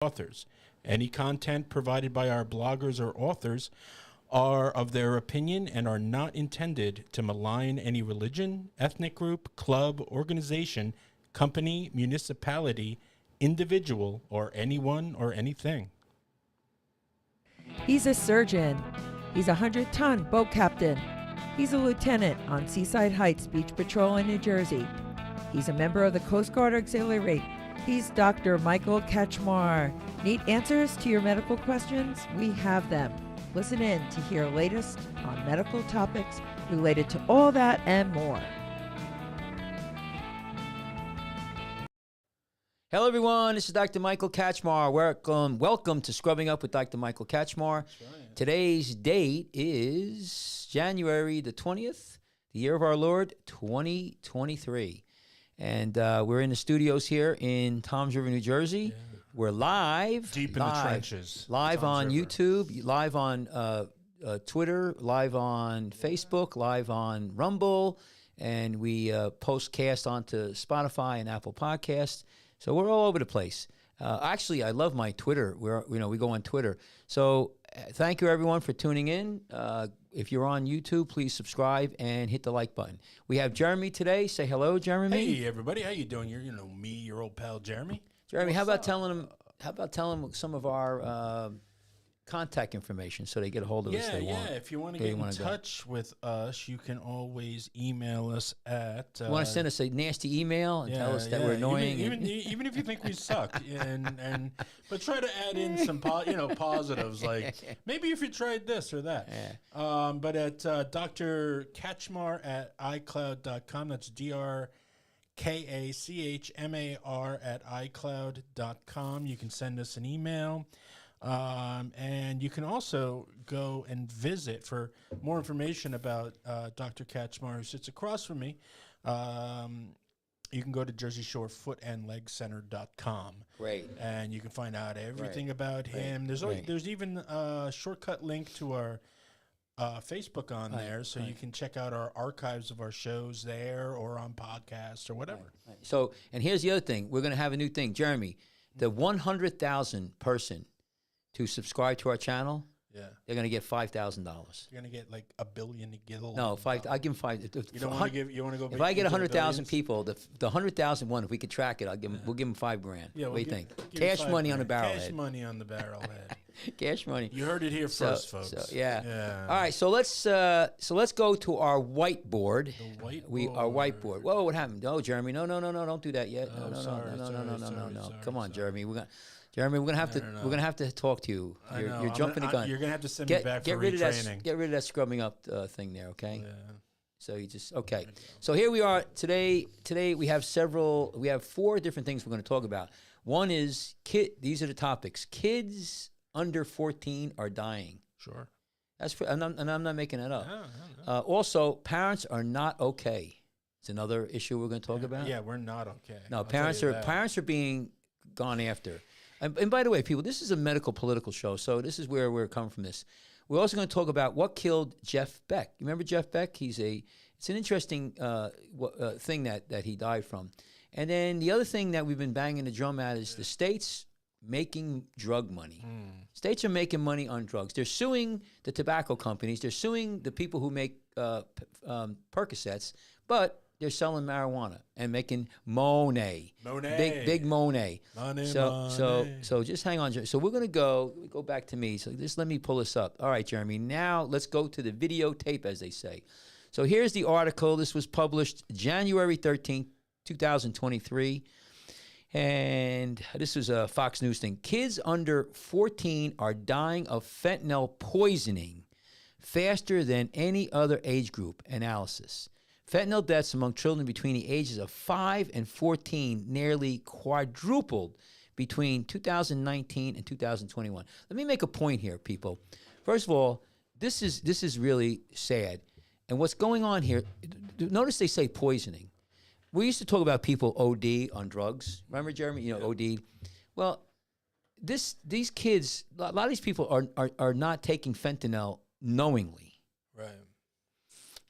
authors. Any content provided by our bloggers or authors are of their opinion and are not intended to malign any religion, ethnic group, club, organization, company, municipality, individual, or anyone or anything. He's a surgeon. He's a 100-ton boat captain. He's a lieutenant on Seaside Heights Beach Patrol in New Jersey. He's a member of the Coast Guard Auxiliary. He's Dr. Michael Kachmar. Need answers to your medical questions? We have them. Listen in to hear latest on medical topics related to all that and more. Hello, everyone. This is Dr. Michael Kachmar. Welcome to Scrubbing Up with Dr. Michael Kachmar. Right. Today's date is January the 20th, the year of our Lord, 2023. And we're in the studios here in Toms River, New Jersey. Yeah. We're live. Deep in the trenches. Live Toms on River. YouTube, live on Twitter, live on Facebook, live on Rumble. And we postcast onto Spotify and Apple Podcasts. So we're all over the place. Actually, I love my Twitter. We go on Twitter. So thank you, everyone, for tuning in. If you're on YouTube, please subscribe and hit the like button. We have Jeremy today. Say hello, Jeremy. Hey, everybody. How you doing? You're, me, your old pal, Jeremy. Jeremy, how about telling them some of our contact information so they get a hold of us if they want? Yeah, if you want to get in touch with us, you can always email us at... you want to send us a nasty email and tell us that we're annoying? Even if you think we suck. But try to add in some positives, like maybe if you tried this or that. Yeah. But at Dr. Kachmar at iCloud.com, that's DrKachmar at iCloud.com. You can send us an email. And you can also go and visit for more information about Dr. Kachmar, who sits across from me. You can go to JerseyShoreFootAndLegCenter.com. Great. And you can find out everything about him. There's even a shortcut link to our Facebook on there, so you can check out our archives of our shows there or on podcasts or whatever. Right. So, and here's the other thing. We're going to have a new thing. Jeremy, the 100,000 person to subscribe to our channel, they're going to get $5,000. You're going to get like $1 billion to get. No, five. I give them $5. You don't want to give. You want to go. If I get 100,000 people, the 100,000 one, if we could track it, we'll give them $5,000. Yeah, what do you think? Cash money on the barrelhead. Cash money on the barrelhead. Cash money. You heard it here first, folks. Yeah. All right. So let's go to our whiteboard. The whiteboard. Our whiteboard. Whoa, what happened? No, Jeremy. No, don't do that yet. No. Come on, Jeremy. We're gonna have to talk to you. You're jumping the gun. You're gonna have to send me back for retraining. Get rid of that scrubbing up thing there, okay? Yeah. So you just okay. So here we are today. Today we have 4 different things we're going to talk about. One is these are the topics. Kids under 14 are dying. Sure. And I'm not making that up. No. Also, parents are not okay. It's another issue we're going to talk about. Yeah, we're not okay. No, parents are being gone after. And by the way, people, this is a medical political show, so this is where we're coming from this. We're also going to talk about what killed Jeff Beck. You remember Jeff Beck? It's an interesting thing that he died from. And then the other thing that we've been banging the drum at is the states making drug money. States are making money on drugs. They're suing the tobacco companies. They're suing the people who make Percocets, but they're selling marijuana and making money. Big money. So just hang on. So we're going to go back to me. So just let me pull this up. All right, Jeremy. Now let's go to the videotape, as they say. So here's the article. This was published January 13th, 2023. And this is a Fox News thing. Kids under 14 are dying of fentanyl poisoning faster than any other age group. Analysis. Fentanyl deaths among children between the ages of 5 and 14 nearly quadrupled between 2019 and 2021. Let me make a point here, people. First of all, this is really sad. And what's going on here, notice they say poisoning. We used to talk about people OD on drugs. Remember, Jeremy? OD. Well, these kids, a lot of these people are not taking fentanyl knowingly. Right.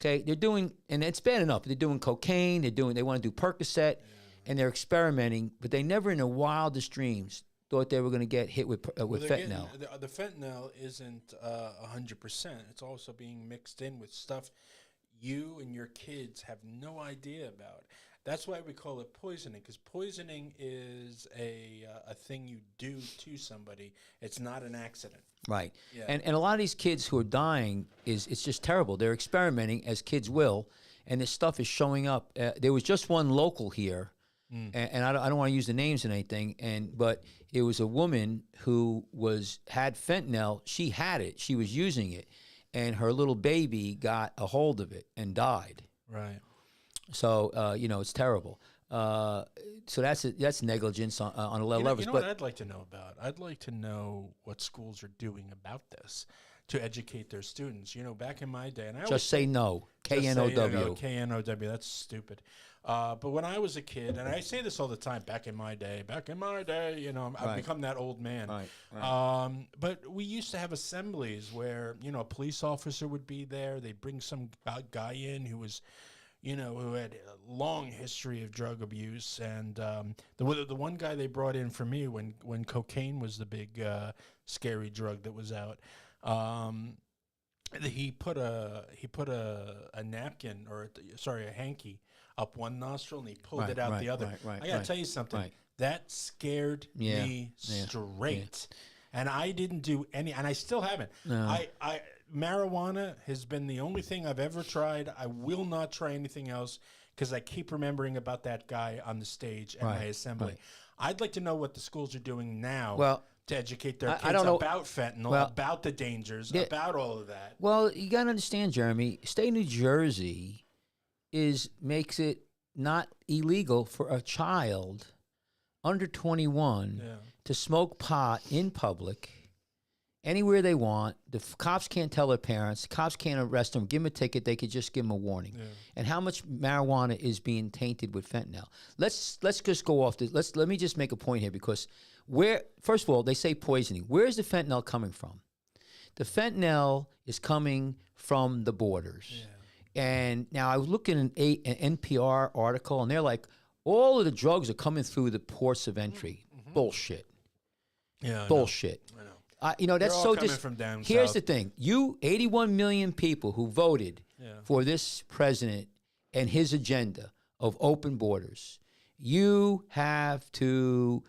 Okay, they're doing, and it's bad enough. They're doing cocaine. They want to do Percocet, and they're experimenting. But they never, in their wildest dreams, thought they were going to get hit with Well, they're fentanyl. the fentanyl isn't 100%. It's also being mixed in with stuff you and your kids have no idea about. That's why we call it poisoning, because poisoning is a thing you do to somebody. It's not an accident. Right. Yeah. And a lot of these kids who are dying, it's just terrible. They're experimenting, as kids will, and this stuff is showing up. There was just one local here, and I don't want to use the names and anything, but it was a woman who had fentanyl. She had it. She was using it, and her little baby got a hold of it and died. Right. So it's terrible. So that's negligence on a level level. You know what I'd like to know about? I'd like to know what schools are doing about this to educate their students. Back in my day, and I always just say no. KNOW. KNOW. That's stupid. But when I was a kid, and I say this all the time, back in my day, I've become that old man. Right. But we used to have assemblies where, a police officer would be there. They'd bring some guy in who was, who had a long history of drug abuse. And the one guy they brought in for me when cocaine was the big scary drug that was out, he put a napkin a hanky up one nostril and he pulled it out the other. I gotta tell you something. That scared me straight. And I didn't do any, and I still haven't. No. Marijuana has been the only thing I've ever tried. I will not try anything else because I keep remembering about that guy on the stage at my assembly. I'd like to know what the schools are doing now to educate their kids about fentanyl, about the dangers, about all of that. Well, you got to understand, Jeremy, state of New Jersey makes it not illegal for a child under 21 to smoke pot in public anywhere they want. The cops can't tell their parents. The cops can't arrest them, give them a ticket. They could just give them a warning. Yeah. And how much marijuana is being tainted with fentanyl? Let's just go off this. Let me just make a point here, because first of all, they say poisoning. Where is the fentanyl coming from? The fentanyl is coming from the borders. Yeah. And now I was looking at an NPR article, and they're like, all of the drugs are coming through the ports of entry. Mm-hmm. Bullshit. Yeah. Bullshit. I know. That's all so coming from down Here's south. the thing. 81 million people who voted for this president and his agenda of open borders, you have to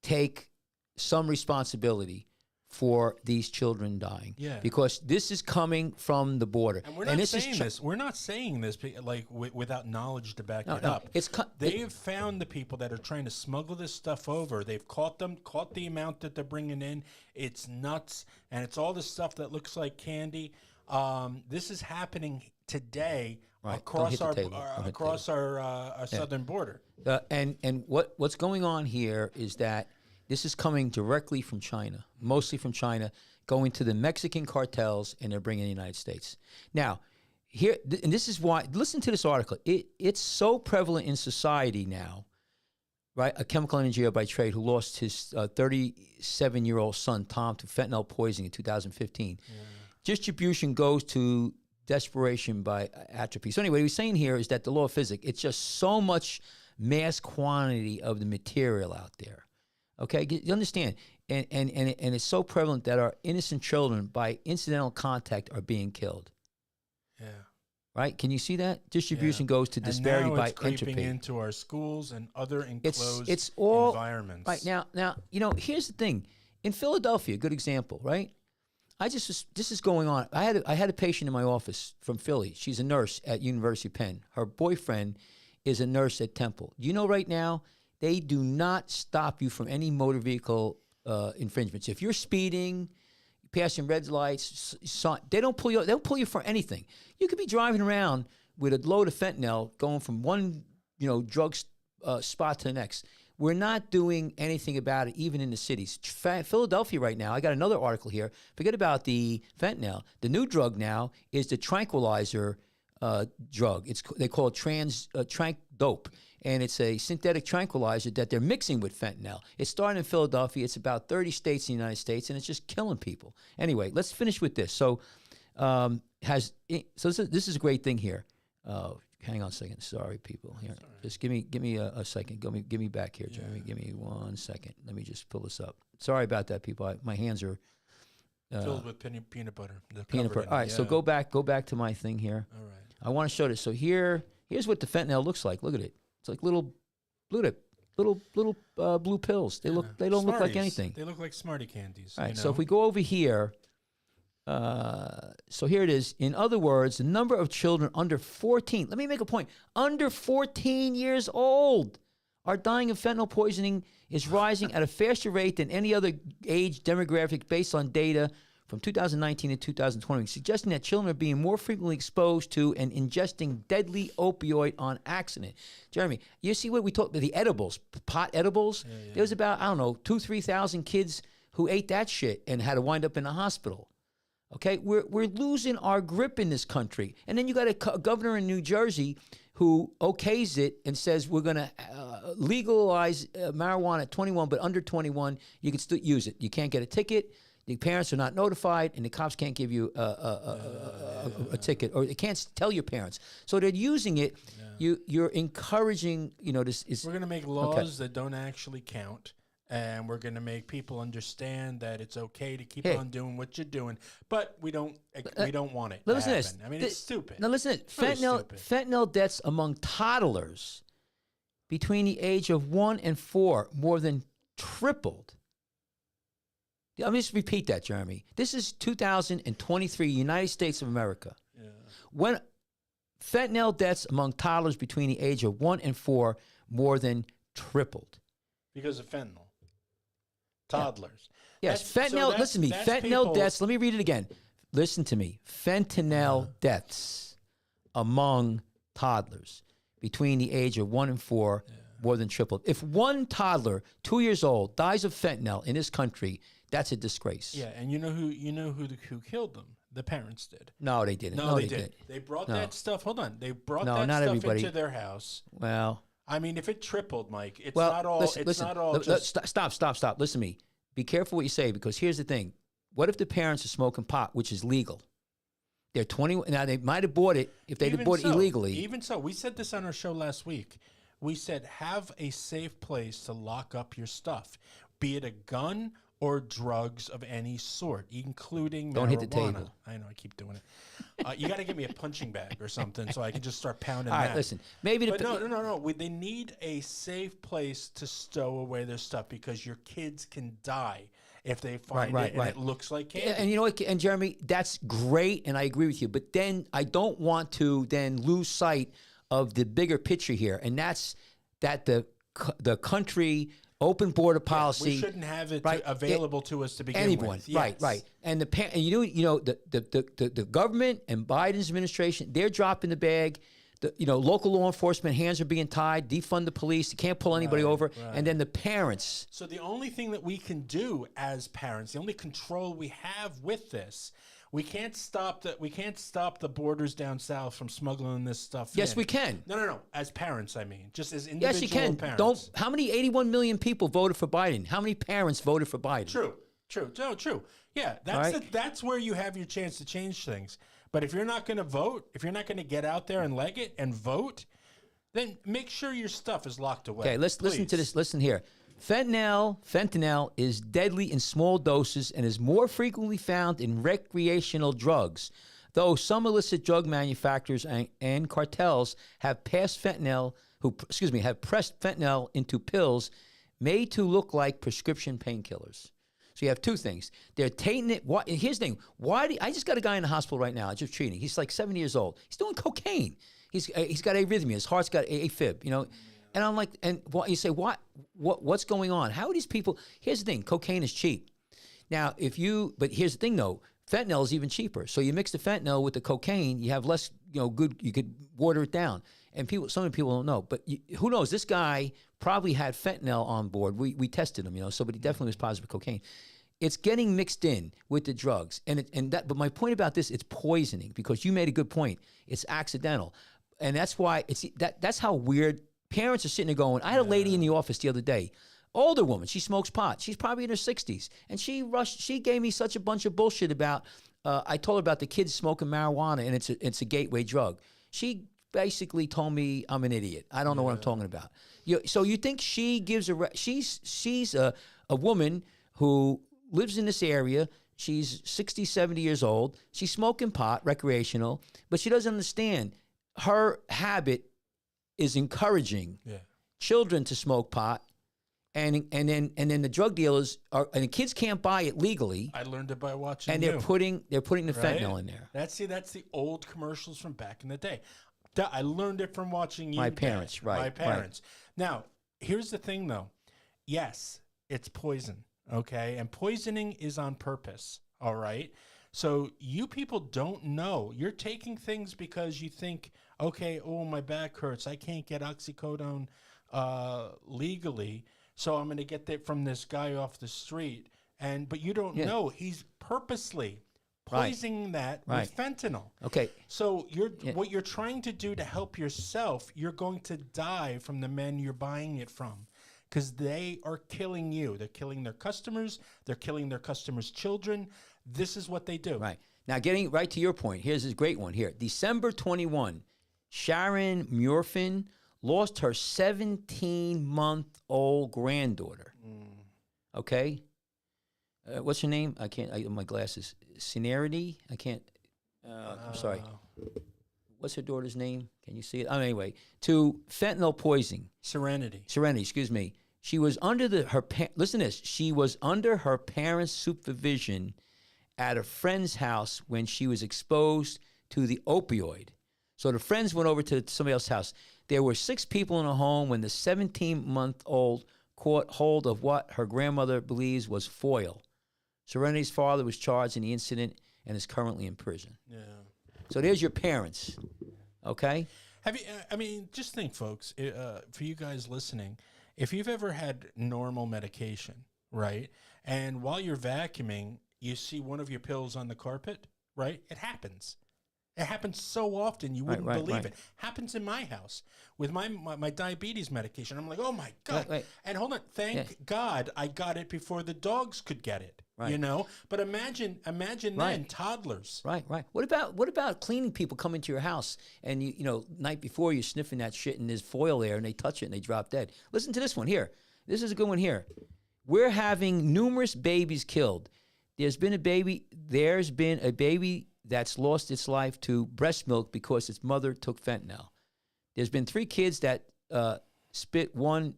take some responsibility for these children dying. Yeah. Because this is coming from the border. And we're not saying this. We're not saying this like without knowledge to back it up. They've found the people that are trying to smuggle this stuff over. They've caught the amount that they're bringing in. It's nuts, and it's all this stuff that looks like candy. This is happening today across our southern border. And what's going on here is that this is coming directly from China, mostly from China, going to the Mexican cartels, and they're bringing in the United States. Now, here, and this is why, listen to this article. It's so prevalent in society now, right? A chemical engineer by trade who lost his 37-year-old son, Tom, to fentanyl poisoning in 2015. Yeah. Distribution goes to desperation by atrophy. So anyway, what he's saying here is that the law of physics, it's just so much mass quantity of the material out there. Okay, you understand, and it's so prevalent that our innocent children, by incidental contact, are being killed. Yeah. Right? Can you see that? Distribution goes to disparity by entropy. Creeping into our schools and other enclosed it's all, environments. Right now, here's the thing. In Philadelphia, good example, right? This is going on. I had a patient in my office from Philly. She's a nurse at University of Penn. Her boyfriend is a nurse at Temple. You know, right now, they do not stop you from any motor vehicle infringements. If you're speeding, passing red lights, they don't pull you. They don't pull you for anything. You could be driving around with a load of fentanyl, going from one drug spot to the next. We're not doing anything about it, even in the cities. Philadelphia right now. I got another article here. Forget about the fentanyl. The new drug now is the tranquilizer drug. They call it trank dope. And it's a synthetic tranquilizer that they're mixing with fentanyl. It started in Philadelphia. It's about 30 states in the United States, and it's just killing people. Anyway, let's finish with this. So, this is a great thing here. Hang on a second. Sorry, people. Here, just give me a second. Give me back here, Jeremy. Give me 1 second. Let me just pull this up. Sorry about that, people. My hands are filled with peanut butter. peanut butter. All right, so go back to my thing here. All right. I want to show this. So here's what the fentanyl looks like. Look at it. It's like little blue pills. They don't look like anything. They look like Smartie candies. All right. So if we go over here, so here it is. In other words, the number of children under 14. Let me make a point. Under 14 years old are dying of fentanyl poisoning is rising at a faster rate than any other age demographic based on data from 2019 to 2020, suggesting that children are being more frequently exposed to and ingesting deadly opioid on accident. Jeremy, you see what we talked about, the edibles, pot edibles? Yeah. There was about, 2,000-3,000 kids who ate that shit and had to wind up in the hospital. Okay, we're losing our grip in this country. And then you got a governor in New Jersey who okays it and says we're going to legalize marijuana at 21, but under 21, you can still use it. You can't get a ticket. The parents are not notified, and the cops can't give you a ticket, or they can't tell your parents. So they're using it. Yeah. You're encouraging, this is... We're going to make laws that don't actually count. And we're going to make people understand that it's okay to keep on doing what you're doing, but we don't want it to happen. This. I mean, it's stupid. Now listen to this. Fentanyl deaths among toddlers between the age of 1 and 4 more than tripled. Let me just repeat that, Jeremy. This is 2023, United States of America. Yeah. When fentanyl deaths among toddlers between the age of 1 and 4 more than tripled. Because of fentanyl. Toddlers. Yes, fentanyl, listen to me. Fentanyl deaths, let me read it again. Listen to me. Fentanyl deaths among toddlers between the age of 1 and 4 more than tripled. If one toddler, 2 years old, dies of fentanyl in this country, that's a disgrace. Yeah, and you know who killed them? The parents did. No, they didn't. No, they did. They brought that stuff. Hold on. They brought that stuff into their house. Well, I mean, if it tripled, Mike, it's not all. Stop. Listen to me. Be careful what you say, because here's the thing. What if the parents are smoking pot, which is legal? They're 20. Now, they might have bought it if they bought it illegally. Even so, we said this on our show last week. We said, have a safe place to lock up your stuff, be it a gun or drugs of any sort, including Don't marijuana. hit the table. I know, I keep doing it. You got to give me a punching bag or something so I can just start pounding All right, that. listen. Maybe no. They need a safe place to stow away their stuff, because your kids can die if they find it and it looks like candy. And you know what? And Jeremy, that's great, and I agree with you. But then I don't want to then lose sight of the bigger picture here, and that's that the country. Open border policy. We shouldn't have it available to us to begin with. Yes. Right. And the government and Biden's administration, they're dropping the bag. Local law enforcement hands are being tied. Defund the police. You can't pull anybody over. Right. And then the parents. So the only thing that we can do as parents, the only control we have with this. We can't stop the borders down south from smuggling this stuff in. Yes, we can. No. As parents, I mean. Just as individual yes, you can. Parents. How many 81 million people voted for Biden? How many parents voted for Biden? True. Yeah, that's where you have your chance to change things. But if you're not going to vote, if you're not going to get out there and leg it and vote, then make sure your stuff is locked away. Okay, let's listen to this. Listen here. Fentanyl is deadly in small doses and is more frequently found in recreational drugs. Though some illicit drug manufacturers and cartels have pressed fentanyl into pills made to look like prescription painkillers. So you have two things. They're tainting it. Here's the thing. I just got a guy in the hospital right now, just treating. He's like 70 years old. He's doing cocaine. He's got arrhythmia. His heart's got AFib, And I'm like, and you say, what's going on? How are these people? Here's the thing. Cocaine is cheap. Now, but here's the thing, though. Fentanyl is even cheaper. So you mix the fentanyl with the cocaine, you have less, good, you could water it down. And some of the people don't know. But who knows? This guy probably had fentanyl on board. We tested him, but he definitely was positive for cocaine. It's getting mixed in with the drugs. But my point about this, it's poisoning, because you made a good point. It's accidental. And that's why that's how weird. Parents are sitting there going, I had a lady in the office the other day, older woman, she smokes pot. She's probably in her 60s. And she gave me such a bunch of bullshit about, I told her about the kids smoking marijuana, and it's a gateway drug. She basically told me I'm an idiot. I don't know what I'm talking about. So you think she gives she's a woman who lives in this area. She's 60, 70 years old. She's smoking pot, recreational, but she doesn't understand. Her habit is encouraging children to smoke pot, and then the drug dealers and the kids can't buy it legally. I learned it by watching. And they're putting the fentanyl in there. That's the old commercials from back in the day. I learned it from watching you. My parents, right? My parents. Right. Now, here's the thing, though. Yes, it's poison. Okay, and poisoning is on purpose. All right. So you people don't know. You're taking things because you think, okay, oh, my back hurts. I can't get oxycodone legally, so I'm going to get that from this guy off the street. But you don't know he's purposely poisoning that with fentanyl. Okay. So what you're trying to do to help yourself, you're going to die from the men you're buying it from. Because they are killing you. They're killing their customers. They're killing their customers' children. This is what they do. Right. Now, getting right to your point, here's this great one here. December 21, Sharon Murfin lost her 17-month-old granddaughter. Okay? What's her name? I can't, my glasses. Cenerity? I can't, I'm sorry. What's her daughter's name? Can you see it? Anyway, to fentanyl poisoning. Serenity, excuse me. She was under listen to this. She was under her parents' supervision at a friend's house when she was exposed to the opioid. So the friends went over to somebody else's house. There were 6 people in a home when the 17-month-old caught hold of what her grandmother believes was foil. Serenity's father was charged in the incident and is currently in prison. Yeah. So there's your parents, okay? Have you? I mean, just think, folks. For you guys listening, if you've ever had normal medication, right, and while you're vacuuming, you see one of your pills on the carpet, right? It happens. It happens so often you wouldn't believe it. Happens in my house with my diabetes medication. I'm like, oh my God. And hold on, thank God I got it before the dogs could get it. You know? But imagine then toddlers. Right. What about cleaning people coming to your house and you know, night before you're sniffing that shit and there's foil there and they touch it and they drop dead. Listen to this one here. This is a good one here. We're having numerous babies killed. There's been a baby that's lost its life to breast milk because its mother took fentanyl. There's been 3 kids that split one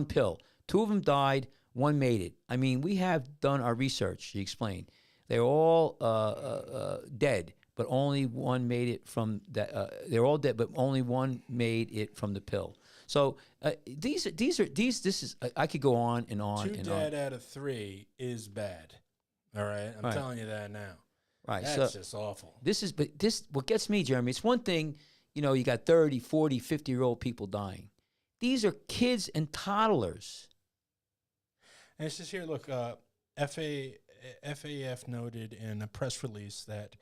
pill. 2 of them died. 1 made it. I mean, we have done our research, she explained. They're all dead, but only one made it from that. They're all dead, but only one made it from the pill. So this is. I could go on and on. 2 dead out of 3 is bad. All right, I'm telling you that now. Right, that's just awful. What gets me, Jeremy, it's one thing, you know, you got 30, 40, 50-year-old people dying. These are kids and toddlers. And it says here, look, FAF noted in a press release that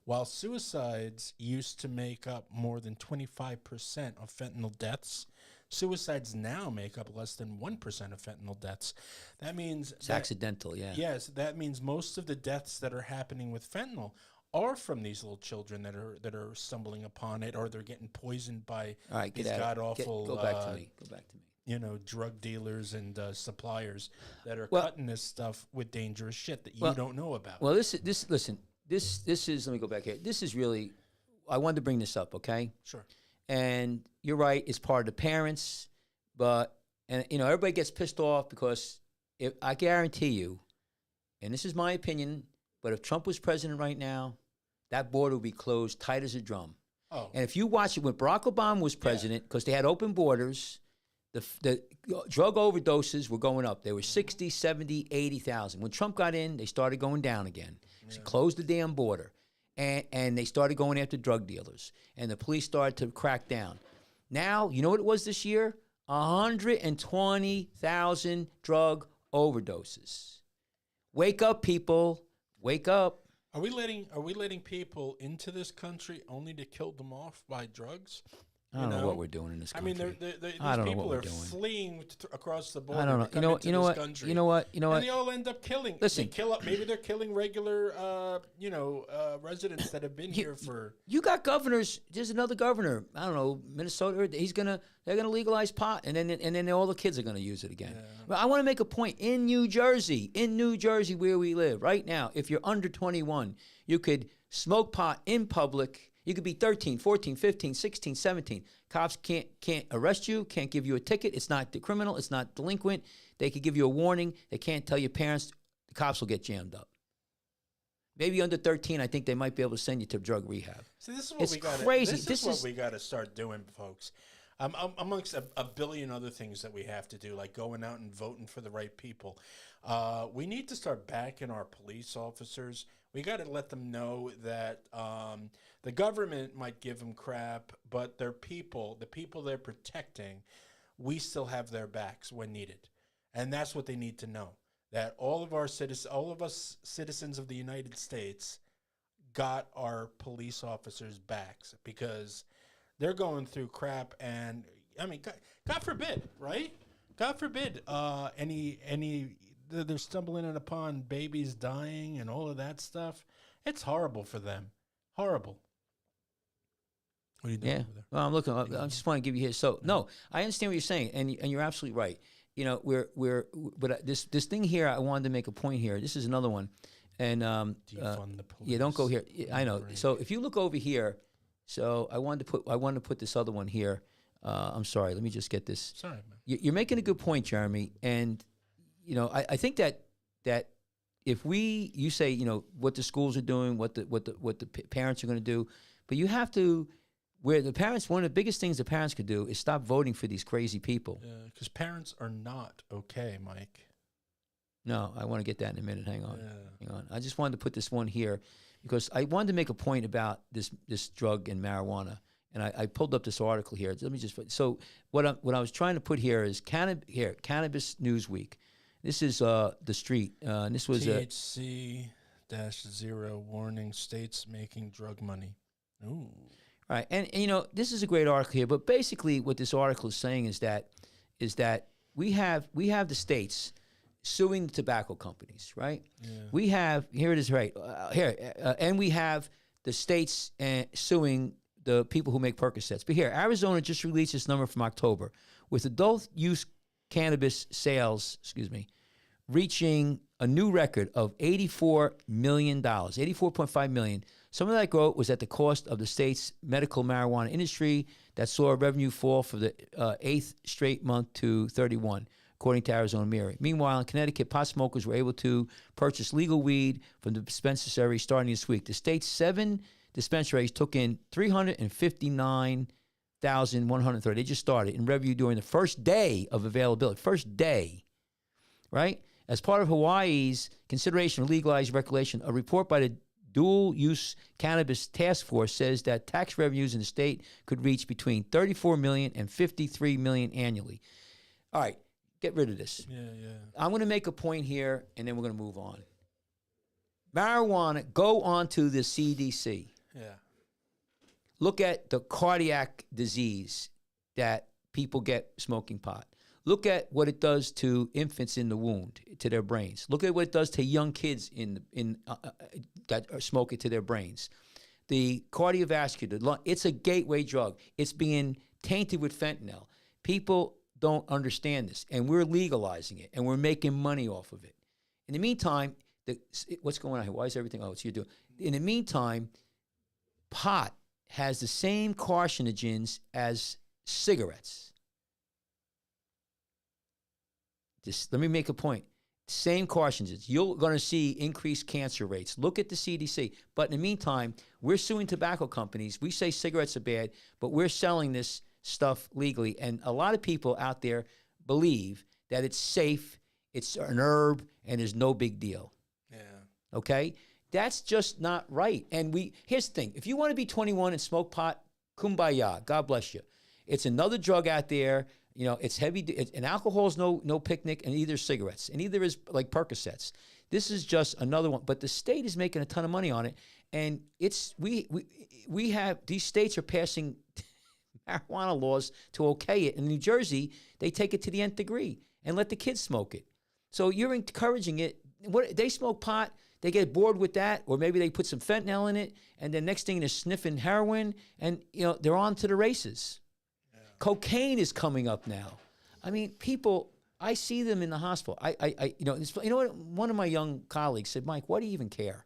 while suicides used to make up more than 25% of fentanyl deaths, suicides now make up less than 1% of fentanyl deaths. That means it's accidental, yeah. Yes, that means most of the deaths that are happening with fentanyl are from these little children that are stumbling upon it, or they're getting poisoned by these god awful. Go back to me. You know, drug dealers and suppliers that are cutting this stuff with dangerous shit that you don't know about. Well, this is. Let me go back here. This is really. I wanted to bring this up. Okay. Sure. And you're right. It's part of the parents, but you know, everybody gets pissed off because I guarantee you, and this is my opinion, but if Trump was president right now, that border would be closed tight as a drum. Oh. And if you watch it when Barack Obama was president, because they had open borders. The drug overdoses were going up. They were 60, 70, 80,000. When Trump got in, they started going down again. So closed the damn border. And they started going after drug dealers. And the police started to crack down. Now, you know what it was this year? 120,000 drug overdoses. Wake up, people. Wake up. Are we letting people into this country only to kill them off by drugs? I don't know what we're doing in this I country. mean, these I don't know people what we're are doing. fleeing across the border. I don't know. to come into this country. You know what? And they all end up killing. Listen. They kill up. Maybe they're killing regular, residents that have been here for. You got governors. There's another governor. I don't know, Minnesota. They're gonna legalize pot, and then all the kids are gonna use it again. Yeah. But I want to make a point. In New Jersey, where we live right now, if you're under 21, you could smoke pot in public. You could be 13, 14, 15, 16, 17. Cops can't arrest you, can't give you a ticket. It's not criminal. It's not delinquent. They could give you a warning. They can't tell your parents. The cops will get jammed up. Maybe under 13, I think they might be able to send you to drug rehab. See, this is what we got. Crazy. This is what we got to start doing, folks. Amongst a billion other things that we have to do, like going out and voting for the right people. We need to start backing our police officers. We got to let them know that the government might give them crap, but their people, the people they're protecting, we still have their backs when needed. And that's what they need to know, that all of us citizens of the United States got our police officers' backs, because they're going through crap. And I mean, God forbid, right? God forbid, they're stumbling upon babies dying and all of that stuff. It's horrible for them. Horrible. What are you doing over there? Well, I'm looking. I just want to give you his. So no, I understand what you're saying, and you're absolutely right. You know, but this thing here, I wanted to make a point here. This is another one, and defund the police. Yeah, don't go here. I know. So if you look over here, so I wanted to put this other one here. I'm sorry. Let me just get this. Sorry, man. You're making a good point, Jeremy, and you know, I think that if you say, you know, what the schools are doing, what the parents are going to do, but you have to. Where the parents, one of the biggest things the parents could do is stop voting for these crazy people. Because parents are not okay, Mike. No, I want to get that in a minute. Hang on. I just wanted to put this one here because I wanted to make a point about this drug and marijuana. And I pulled up this article here. Let me just. So what I was trying to put here is Cannabis Newsweek. This is the Street. And this was THC-0 warning: states making drug money. Ooh. All right, and you know, this is a great article here, but basically what this article is saying is that we have the states suing the tobacco companies, right? Yeah. We have, here it is, right and we have the states suing the people who make Percocets. But here, Arizona just released this number from October, with adult use cannabis sales, reaching a new record of $84 million, $84.5 million. Some of that growth was at the cost of the state's medical marijuana industry that saw revenue fall for the eighth straight month to 31, according to Arizona Mirror. Meanwhile, in Connecticut, pot smokers were able to purchase legal weed from the dispensary starting this week. The state's 7 dispensaries took in $359,130. They just started in revenue during the first day of availability. First day, right? As part of Hawaii's consideration of legalized recreation, a report by the Dual-Use Cannabis Task Force says that tax revenues in the state could reach between $34 million and $53 million annually. All right, get rid of this. Yeah. I'm going to make a point here, and then we're going to move on. Marijuana, go on to the CDC. Yeah. Look at the cardiac disease that people get smoking pot. Look at what it does to infants in the womb, to their brains. Look at what it does to young kids that are smoking to their brains. The cardiovascular, it's a gateway drug. It's being tainted with fentanyl. People don't understand this, and we're legalizing it, and we're making money off of it. In the meantime, what's going on here? Why is everything? Oh, it's you doing. In the meantime, pot has the same carcinogens as cigarettes. Let me make a point. Same carcinogens. You're going to see increased cancer rates. Look at the CDC. But in the meantime, we're suing tobacco companies. We say cigarettes are bad, but we're selling this stuff legally. And a lot of people out there believe that it's safe, it's an herb, and there's no big deal. Yeah. Okay? That's just not right. And here's the thing. If you want to be 21 and smoke pot, kumbaya. God bless you. It's another drug out there. You know, it's heavy, and alcohol is no picnic, and neither is cigarettes, and neither is like Percocets. This is just another one. But the state is making a ton of money on it, and we have these states are passing marijuana laws to okay it. In New Jersey, they take it to the nth degree and let the kids smoke it. So you're encouraging it. What they smoke pot, they get bored with that, or maybe they put some fentanyl in it, and then next thing they're sniffing heroin, and they're on to the races. Yeah. Cocaine is coming up now. I mean, people, I see them in the hospital. What? One of my young colleagues said, "Mike, why do you even care?"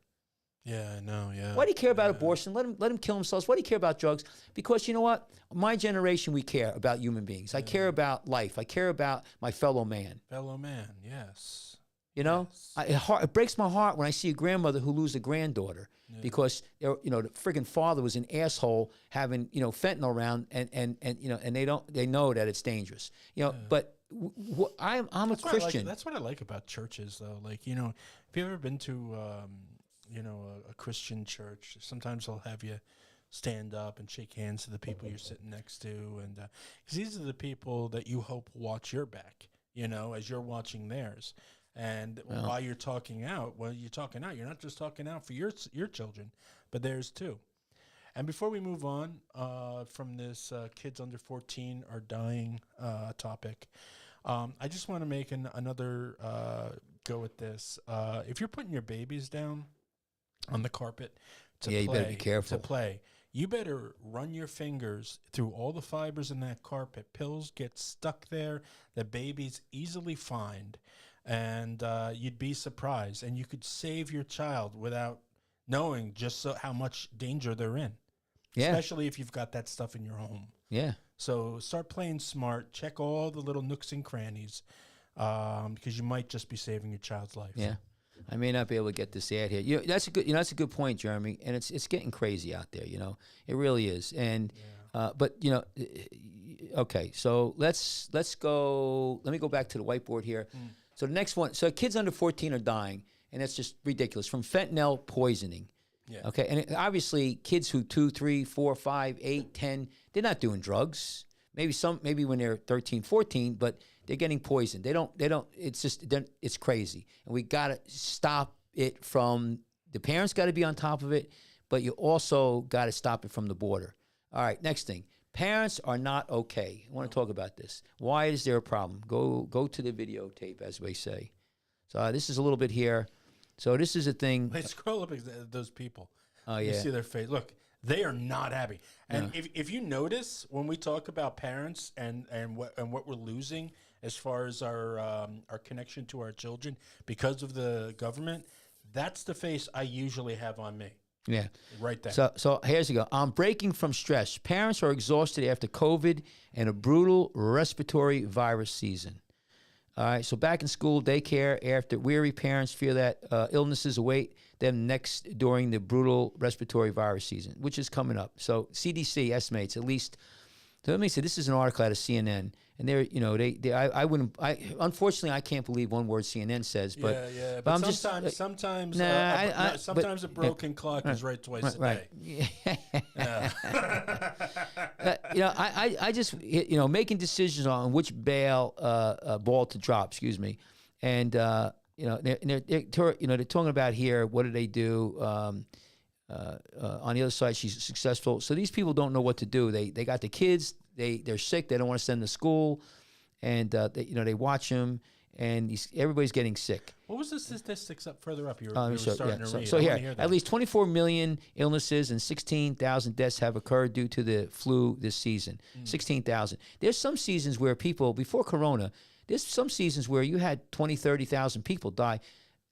Yeah, I know. Yeah. Why do you care about abortion? Let them kill themselves. Why do you care about drugs? Because you know what? My generation, we care about human beings. I care about life. I care about my fellow man. Fellow man, yes. Yes. It breaks my heart when I see a grandmother who loses a granddaughter because the friggin' father was an asshole having fentanyl around and they know that it's dangerous. But I'm a Christian. That's what I like about churches, though. Like if you ever been to a Christian church, sometimes they'll have you stand up and shake hands to the people you're sitting next to, and because these are the people that you hope watch your back, as you're watching theirs. And while you're talking out, you're not just talking out for your children, but theirs too. And before we move on from this kids under 14 are dying topic, I just want to make another go at this. If you're putting your babies down on the carpet you better be careful. You better run your fingers through all the fibers in that carpet. Pills get stuck there that babies easily find. And you'd be surprised, and you could save your child without knowing just how much danger they're in, especially if you've got that stuff in your home. Yeah. So start playing smart. Check all the little nooks and crannies, because you might just be saving your child's life. Yeah. I may not be able to get this ad here. That's a good point, Jeremy. And it's getting crazy out there. It really is. And but okay. So let's go. Let me go back to the whiteboard here. So the next one, so kids under 14 are dying, and that's just ridiculous, from fentanyl poisoning. Yeah. Okay, and obviously kids who 2, 3, 4, 5, 8, 10, they're not doing drugs. Maybe when they're 13, 14, but they're getting poisoned. They don't, it's crazy. And we got to stop it from, the parents got to be on top of it, but you also got to stop it from the border. All right, next thing. Parents are not okay. I want to talk about this. Why is there a problem? Go to the videotape, as we say. So this is a little bit here. So this is a thing. Hey, scroll up those people. Oh, yeah. You see their face. Look, they are not happy. And if you notice, when we talk about parents and what we're losing as far as our connection to our children because of the government, that's the face I usually have on me. Yeah. Right there. So here's you go. I'm breaking from stress. Parents are exhausted after COVID and a brutal respiratory virus season. All right. So back in school, daycare, after weary parents fear that illnesses await them next during the brutal respiratory virus season, which is coming up. So CDC estimates at least. So let me say, this is an article out of CNN, and unfortunately, I can't believe one word CNN says, but but sometimes a broken clock is right twice a day. I just making decisions on which ball to drop. Excuse me, and they're talking about here. What do they do? On the other side, she's successful. So these people don't know what to do. They got the kids. They're sick. They don't want to send them to school, and they watch them. And everybody's getting sick. What was the statistics up further up? You were starting to read. So here, at least 24 million illnesses and 16,000 deaths have occurred due to the flu this season. 16,000. There's some seasons where people, before Corona, there's some seasons where you had 20, 30,000 people die,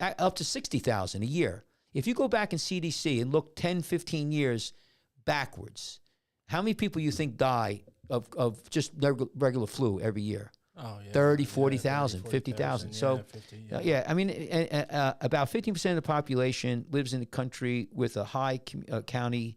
up to 60,000 a year. If you go back in CDC and look 10, 15 years backwards, how many people you think die of just regular flu every year? Oh, yeah. 30, 40,000, 50,000. So, 50, I mean, about 15% of the population lives in the country with a high county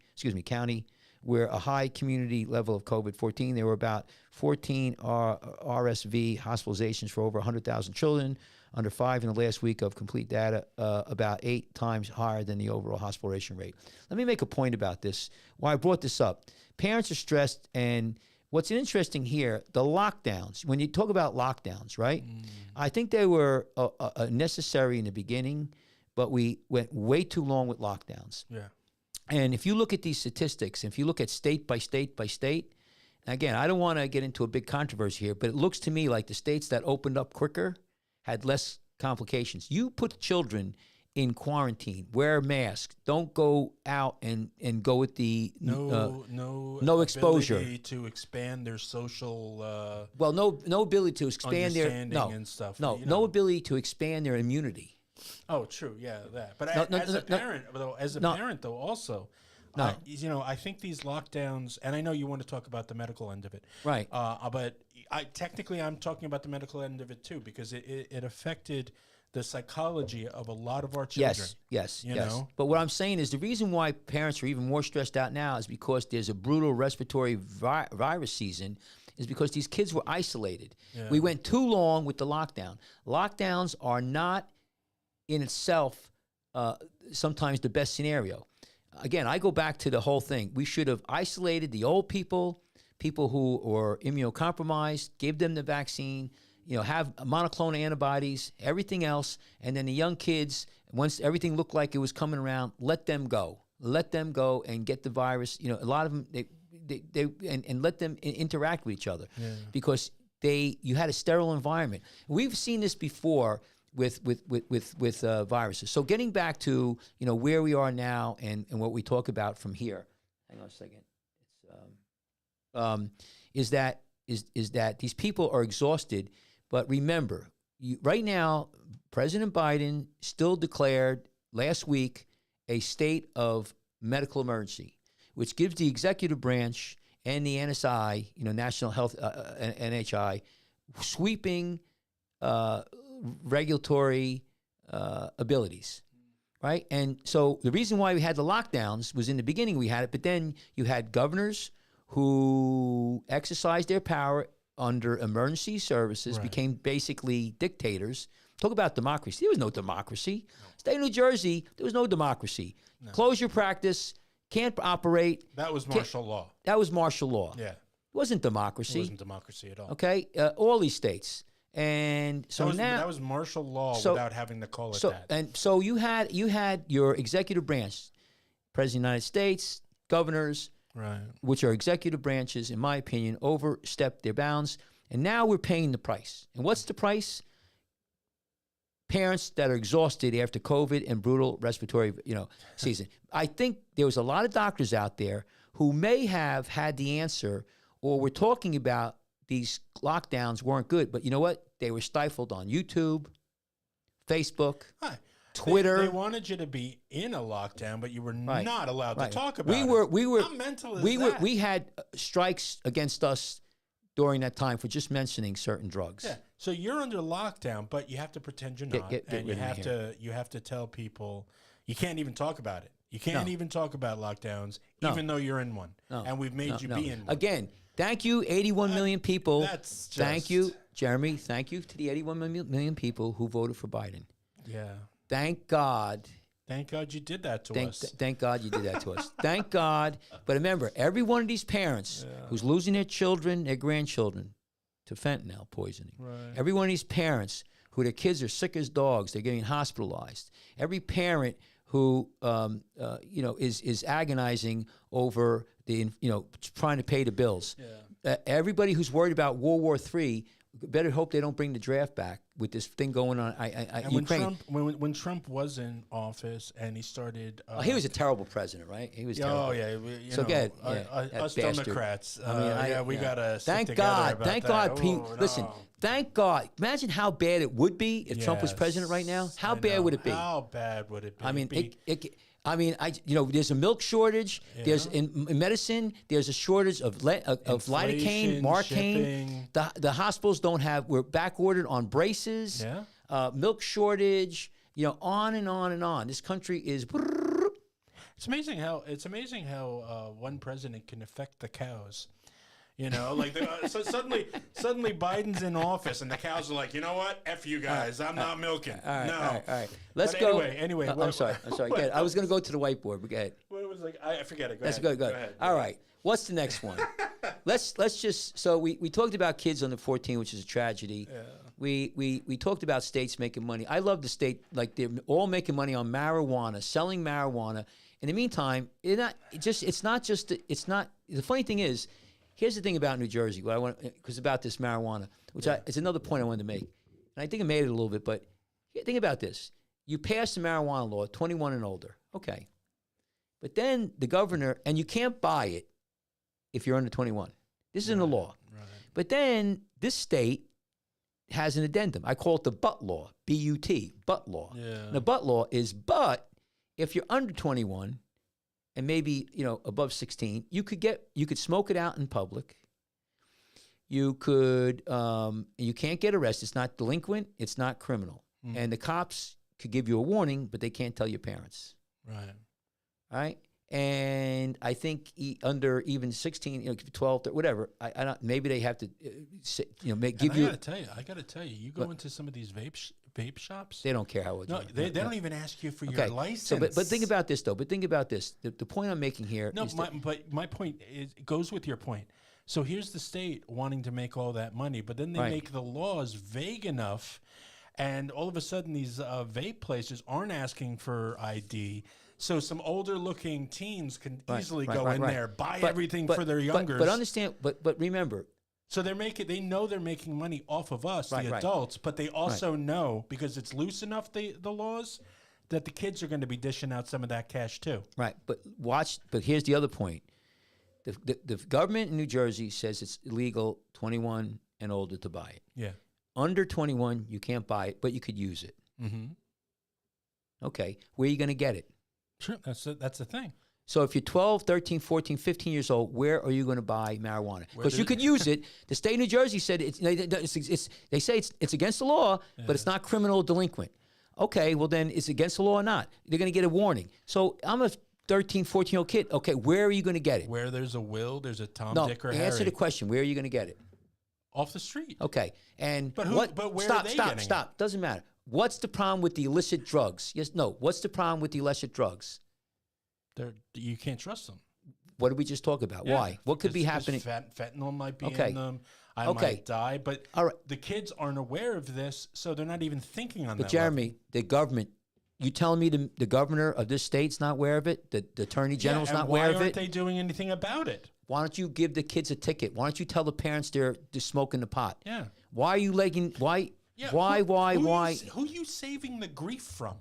where a high community level of COVID-14. There were about 14 RSV hospitalizations for over 100,000 children under 5 in the last week of complete data, about 8 times higher than the overall hospitalization rate. Let me make a point about this. Why I brought this up. Parents are stressed, and what's interesting here, the lockdowns, when you talk about lockdowns, right? I think they were necessary in the beginning, but we went way too long with lockdowns. Yeah. And if you look at these statistics, if you look at state by state by state, Again, I don't want to get into a big controversy here, but it looks to me like the states that opened up quicker had less complications. You put children in quarantine, wear masks, don't go out and go with the no exposure ability to expand their social no ability to expand their and stuff. No ability to expand their immunity. Oh, true, yeah, that. But as a parent, though, also. I think these lockdowns, and I know you want to talk about the medical end of it, right? But technically, I'm talking about the medical end of it too, because it affected the psychology of a lot of our children. Yes. You know? But what I'm saying is the reason why parents are even more stressed out now is because there's a brutal respiratory virus season. Is because these kids were isolated. Yeah. We went too long with the lockdown. Lockdowns are not in itself sometimes the best scenario. Again, I go back to the whole thing. We should have isolated the old people who are immunocompromised, give them the vaccine, have monoclonal antibodies, everything else, and then the young kids, once everything looked like it was coming around, let them go and get the virus. A lot of them, and let them interact with each other, because you had a sterile environment. We've seen this before with viruses. So getting back to where we are now and what we talk about from here. Hang on a second. Is that these people are exhausted? But remember, right now, President Biden still declared last week a state of medical emergency, which gives the executive branch and the NSI, National Health, NHI, sweeping regulatory abilities, right? And so the reason why we had the lockdowns was in the beginning we had it, but then you had governors who exercised their power under emergency services, became basically dictators. Talk about democracy. There was no democracy. No. State of New Jersey, there was no democracy. No. Close your practice, can't operate. That was martial law. That was martial law. Yeah. It wasn't democracy. It wasn't democracy at all. Okay? All these states. And so that was martial law without having to call it that. And so you had your executive branch, President of the United States, governors, right, which are executive branches, in my opinion, overstepped their bounds. And now we're paying the price. And what's the price? Parents that are exhausted after COVID and brutal respiratory, season. I think there was a lot of doctors out there who may have had the answer, or were talking about these lockdowns weren't good. But you know what? They were stifled on YouTube, Facebook, Twitter. They wanted you to be in a lockdown, but you were not allowed to talk about it. How mental is that? We had strikes against us during that time for just mentioning certain drugs. Yeah. So you're under lockdown, but you have to pretend you're not, and you have to tell people you can't even talk about it. You can't even talk about lockdowns, even though you're in one, and we've made you be in one. Again, thank you, 81 million people. Thank you, Jeremy. Thank you to the 81 million people who voted for Biden. Yeah. Thank God. Thank God you did that to us. Thank God you did that to us. Thank God. But remember, every one of these parents who's losing their children, their grandchildren, to fentanyl poisoning. Right. Every one of these parents who their kids are sick as dogs, they're getting hospitalized. Every parent who is agonizing over trying to pay the bills. Yeah. Everybody who's worried about World War III better hope they don't bring the draft back with this thing going on. Ukraine. When Trump was in office and he started, he was a terrible president, right? He was terrible. Oh yeah, us Democrats. We gotta thank stick God, together thank about God. that. Pete, listen, thank God. Imagine how bad it would be if Trump was president right now. How bad would it be? How bad would it be? I mean, there's a milk shortage. Yeah. There's in medicine. There's a shortage of lidocaine, Marcaine. The hospitals don't have. We're back ordered on braces. Yeah. Milk shortage. On and on and on. This country is. It's amazing how one president can affect the cows. So suddenly Biden's in office and the cows are like, you know what? F you guys. I'm not milking. All right. Let's go. Anyway. I'm sorry. Good. I was going to go to the whiteboard. But go ahead. What was I forget it. Go ahead. All right. What's the next one? Let's just. So we talked about kids under 14, which is a tragedy. Yeah. We talked about states making money. I love the state, like they're all making money on marijuana, selling marijuana. In the meantime, the funny thing is, Here's the thing about New Jersey. What I want, because about this marijuana, which it's another point I wanted to make, and I think I made it a little bit. But think about this: you pass the marijuana law, 21 and older, okay, but then the governor, and you can't buy it if you're under 21. This is in the law. Right. But then this state has an addendum. I call it the Butt Law, B-U-T, Butt Law. Yeah. And the Butt Law is, but if you're under 21 and maybe, above 16, you could smoke it out in public. You could, you can't get arrested. It's not delinquent. It's not criminal. And the cops could give you a warning, but they can't tell your parents. Right. All right. And I think under even 16, 12, whatever. I don't. Maybe they have to, give you. I gotta tell you, you go into some of these vape shops. They don't care how old you No, are. they don't even ask you for your license. So, but think about this though. But think about this. The point I'm making here. No, is but my point goes with your point. So here's the state wanting to make all that money, but then they make the laws vague enough, and all of a sudden these vape places aren't asking for ID. So some older-looking teens can easily go in there, buy everything for their youngers. But understand. But remember. So they know they're making money off of us, the adults, but they also know, because it's loose enough, the laws, that the kids are going to be dishing out some of that cash too. Right. But here's the other point. The government in New Jersey says it's illegal 21 and older to buy it. Yeah. Under 21, you can't buy it, but you could use it. Mm-hmm. Okay. Where are you going to get it? Sure, that's the thing. So if you're 12, 13, 14, 15 years old, where are you going to buy marijuana? Because you could use it. The state of New Jersey said they say it's against the law, but it's not criminal or delinquent. Okay, well then it's against the law or not? They're going to get a warning. So I'm a 13, 14-year-old kid. Okay, where are you going to get it? Where there's a Will, there's a Tom, Dick, or Harry. Answer the question. Where are you going to get it? Off the street. Okay, and But where stop, are they stop, getting stop. Doesn't matter. What's the problem with the illicit drugs? Yes, no. What's the problem with the illicit drugs? You can't trust them. What did we just talk about? Yeah, Why? What could be happening? Fentanyl might be in them. I might die. But the kids aren't aware of this, so they're not even thinking on that. But Jeremy, the government, you telling me the governor of this state's not aware of it? The attorney general's not aware of it? Why aren't they doing anything about it? Why don't you give the kids a ticket? Why don't you tell the parents they're smoking the pot? Yeah. Why are you legging? Why? Yeah, why? Who are you saving the grief from?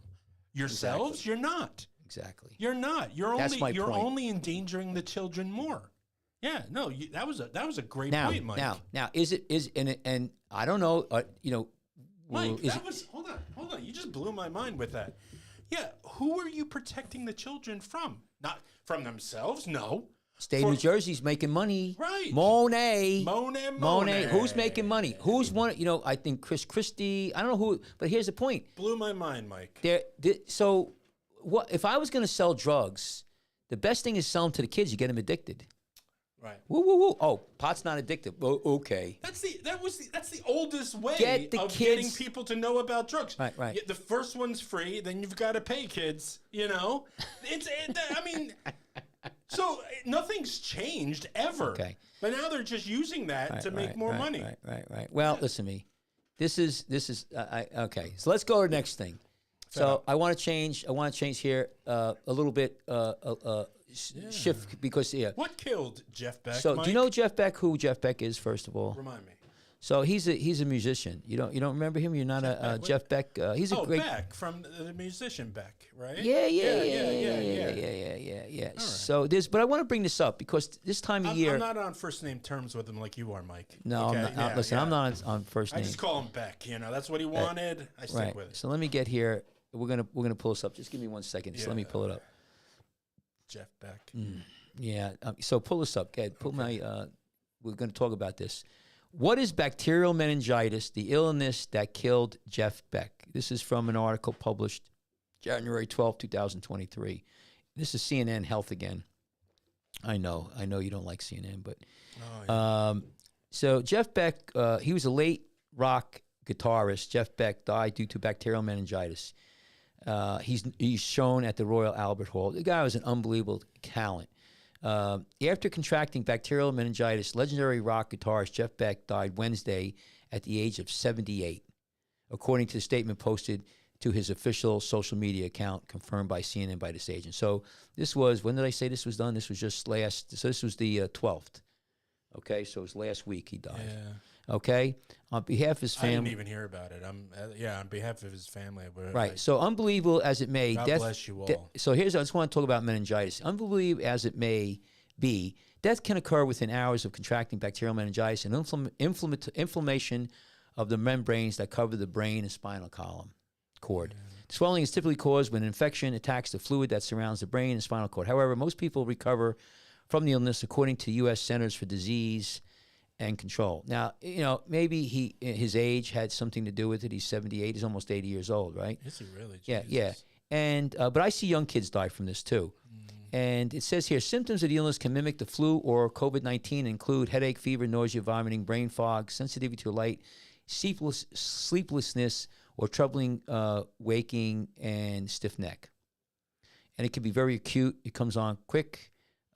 Yourselves? Exactly. You're not. Exactly. You're not. You're point. only endangering the children more. Yeah. No. That was a great point, Mike. Now and I don't know. Mike, hold on. You just blew my mind with that. Yeah. Who are you protecting the children from? Not from themselves. No. State of New Jersey's making money. Right. Monet. Who's Who's making money? Who's one? I think Chris Christie. I don't know who. But here's the point. Blew my mind, Mike. So, what if I was going to sell drugs? The best thing is sell them to the kids. You get them addicted. Right. Woo woo woo. Oh, pot's not addictive. Oh, okay. That's the oldest way of kids. getting people to know about drugs. Right. The first one's free, then you've got to pay, kids. I mean. So nothing's changed ever. Okay. But now they're just using that to make more money. Right. Well, listen to me. This is okay. So let's go to the next thing. So I want to change here a little bit shift because What killed Jeff Beck? So Mike? do you know Jeff Beck? Who Jeff Beck is? First of all, Remind me. So he's a musician. You don't remember him? You're not Jeff Beck. He's a great Beck from the musician Beck, right? Yeah. So but I want to bring this up because this time of year I'm not on first name terms with him like you are, Mike. No, okay? I'm not. Listen, I'm not on first name. I just call him Beck. That's what he wanted. I stick with it. So let me get here. We're gonna pull this up. Just give me 1 second. Just let me pull it up. Jeff Beck. Yeah. So pull this up. Okay. Pull my. We're gonna talk about this. What is bacterial meningitis, the illness that killed Jeff Beck? This is from an article published January 12, 2023. This is CNN Health again. I know you don't like CNN, but so Jeff Beck, he was a late rock guitarist. Jeff Beck died due to bacterial meningitis. He's shown at the Royal Albert Hall. The guy was an unbelievable talent. After contracting bacterial meningitis, legendary rock guitarist Jeff Beck died Wednesday at the age of 78, according to the statement posted to his official social media account, confirmed by CNN by this agent. So this was, when did I say this was done? This was just so this was the 12th. Okay, so it was last week he died. Yeah. Okay, on behalf of his I didn't family. even hear about it. On behalf of his family. Right. So unbelievable as it may, God death. bless you all. So I just want to talk about meningitis. Unbelievable as it may be, death can occur within hours of contracting bacterial meningitis and inflammation of the membranes that cover the brain and spinal cord. Swelling is typically caused when an infection attacks the fluid that surrounds the brain and spinal cord. However, most people recover from the illness according to U.S. Centers for Disease and Control. Now, maybe his age had something to do with it. He's 78. He's almost 80 years old, right? Is he really? Yeah, Jesus. yeah. And but I see young kids die from this too. And it says here, symptoms of the illness can mimic the flu or COVID-19, include headache, fever, nausea, vomiting, brain fog, sensitivity to light, sleeplessness, or troubling waking, and stiff neck. And it can be very acute. It comes on quick.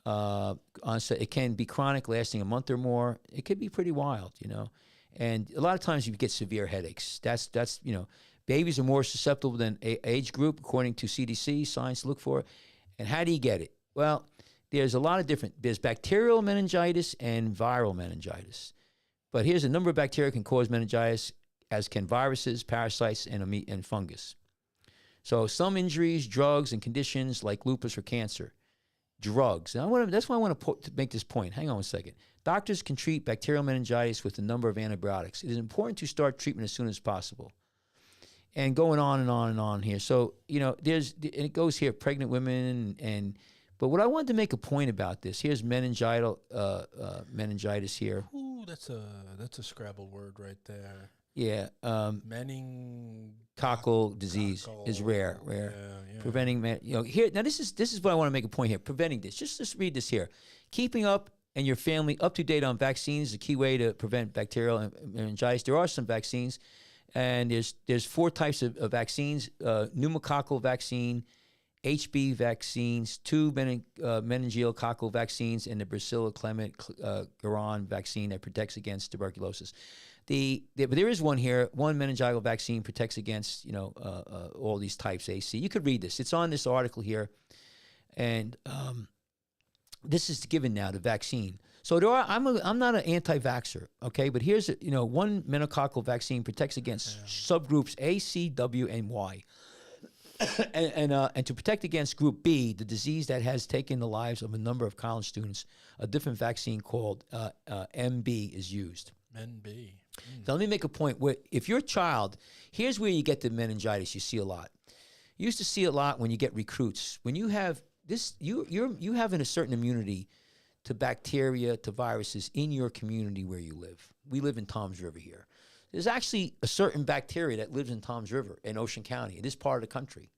Onset. It can be chronic, lasting a month or more. It could be pretty wild, And a lot of times you get severe headaches. That's babies are more susceptible than age group, according to CDC. Science to look for. And how do you get it? Well, there's a lot of there's bacterial meningitis and viral meningitis. But here's a number of bacteria can cause meningitis, as can viruses, parasites, and fungus. So some injuries, drugs, and conditions like lupus or cancer. Drugs. Now, that's why I want to make this point. Hang on a second. Doctors can treat bacterial meningitis with a number of antibiotics. It is important to start treatment as soon as possible. And going on and on and on here. So, it goes here, pregnant women, but what I wanted to make a point about this, here's meningitis here. Ooh, that's a Scrabble word right there. Yeah. Meningococcal disease is rare. Yeah. Preventing, here, now this is what I want to make a point here. Preventing this. Just read this here. Keeping up and your family up to date on vaccines is a key way to prevent bacterial meningitis. There are some vaccines, and there's 4 types of vaccines: pneumococcal vaccine, HB vaccines, 2 meningococcal vaccines, and the Bacillus Clement-Garon vaccine that protects against tuberculosis. But there is one here. One meningitis vaccine protects against all these types AC. You could read this. It's on this article here, and this is given now, the vaccine. So I'm not an anti-vaxxer, okay? But here's one meningococcal vaccine protects against subgroups A, C, W, and Y, and to protect against Group B, the disease that has taken the lives of a number of college students, a different vaccine called MB is used. MB. So let me make a point. Where if your child, here's where you get the meningitis. You see a lot. You used to see a lot when you get recruits. When you have this, you have a certain immunity to bacteria, to viruses in your community where you live. We live in Toms River here. There's actually a certain bacteria that lives in Toms River in Ocean County, in this part of the country.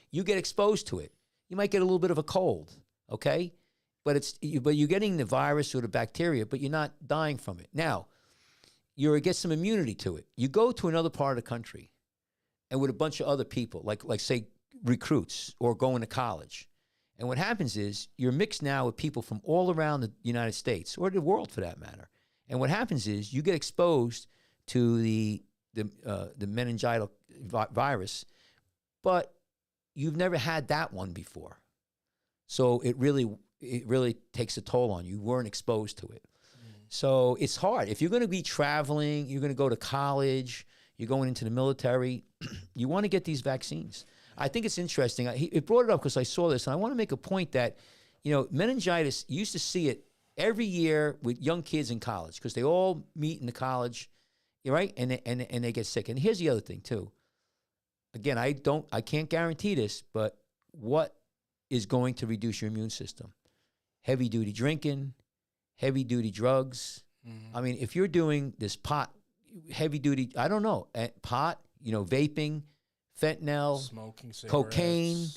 You get exposed to it. You might get a little bit of a cold, okay? But you're getting the virus or the bacteria, but you're not dying from it. Now, you get some immunity to it. You go to another part of the country and with a bunch of other people, like say recruits or going to college. And what happens is you're mixed now with people from all around the United States or the world for that matter. And what happens is you get exposed to the meningitis virus, but you've never had that one before. So it really takes a toll on you. You weren't exposed to it. So it's hard. If you're going to be traveling, you're going to go to college, you're going into the military, you want to get these vaccines. I think it's interesting. It brought it up because I saw this, and I want to make a point that, meningitis, you used to see it every year with young kids in college because they all meet in the college, right? And they get sick. And here's the other thing too. Again, I can't guarantee this, but what is going to reduce your immune system? Heavy duty drinking, heavy duty drugs. I mean, if you're doing this pot, heavy duty, I don't know, pot, vaping, fentanyl, smoking, cigarettes, cocaine,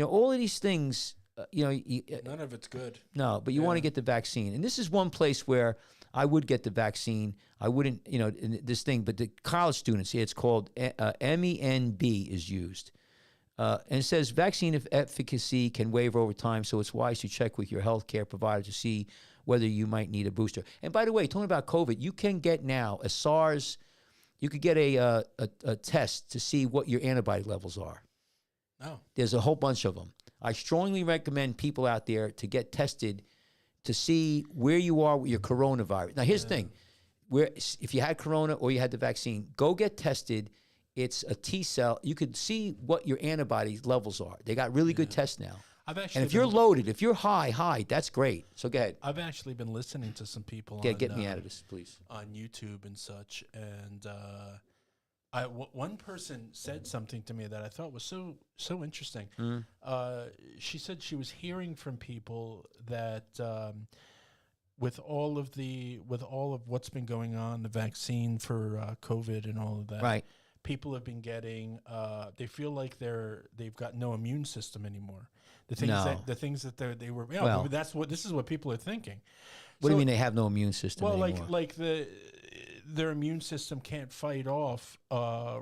all of these things, none of it's good. No, but you want to get the vaccine. And this is one place where I would get the vaccine. I wouldn't, this thing, but the college students, it's called MENB is used. And it says vaccine efficacy can waver over time, so it's wise to check with your healthcare provider to see whether you might need a booster. And by the way, talking about COVID, you can get now a SARS. You could get a test to see what your antibody levels are. Oh. There's a whole bunch of them. I strongly recommend people out there to get tested to see where you are with your coronavirus. Now, here's the thing. If you had corona or you had the vaccine, go get tested. It's a T cell. You could see what your antibody levels are. They got really good tests now. And if you're loaded, if you're high, that's great. So go ahead. I've actually been listening to some people Get me out of this, please. On YouTube and such. And one person said something to me that I thought was so interesting. She said she was hearing from people that with all of what's been going on, the vaccine for COVID and all of that, right? People have been getting. They feel like they've got no immune system anymore. The things that they were. Yeah, well, this is what people are thinking. What do you mean they have no immune system anymore? Well, like their immune system can't fight off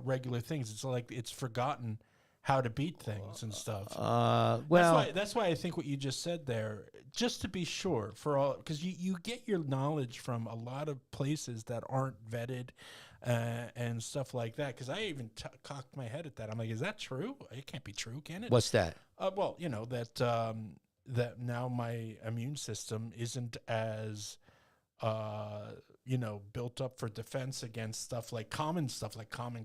regular things. It's like it's forgotten how to beat things and stuff. That's why I think what you just said there, just to be sure, for all, because you get your knowledge from a lot of places that aren't vetted and stuff like that. Because I even cocked my head at that. I'm like, is that true? It can't be true, can it? What's that? Well, that now my immune system isn't as built up for defense against stuff like common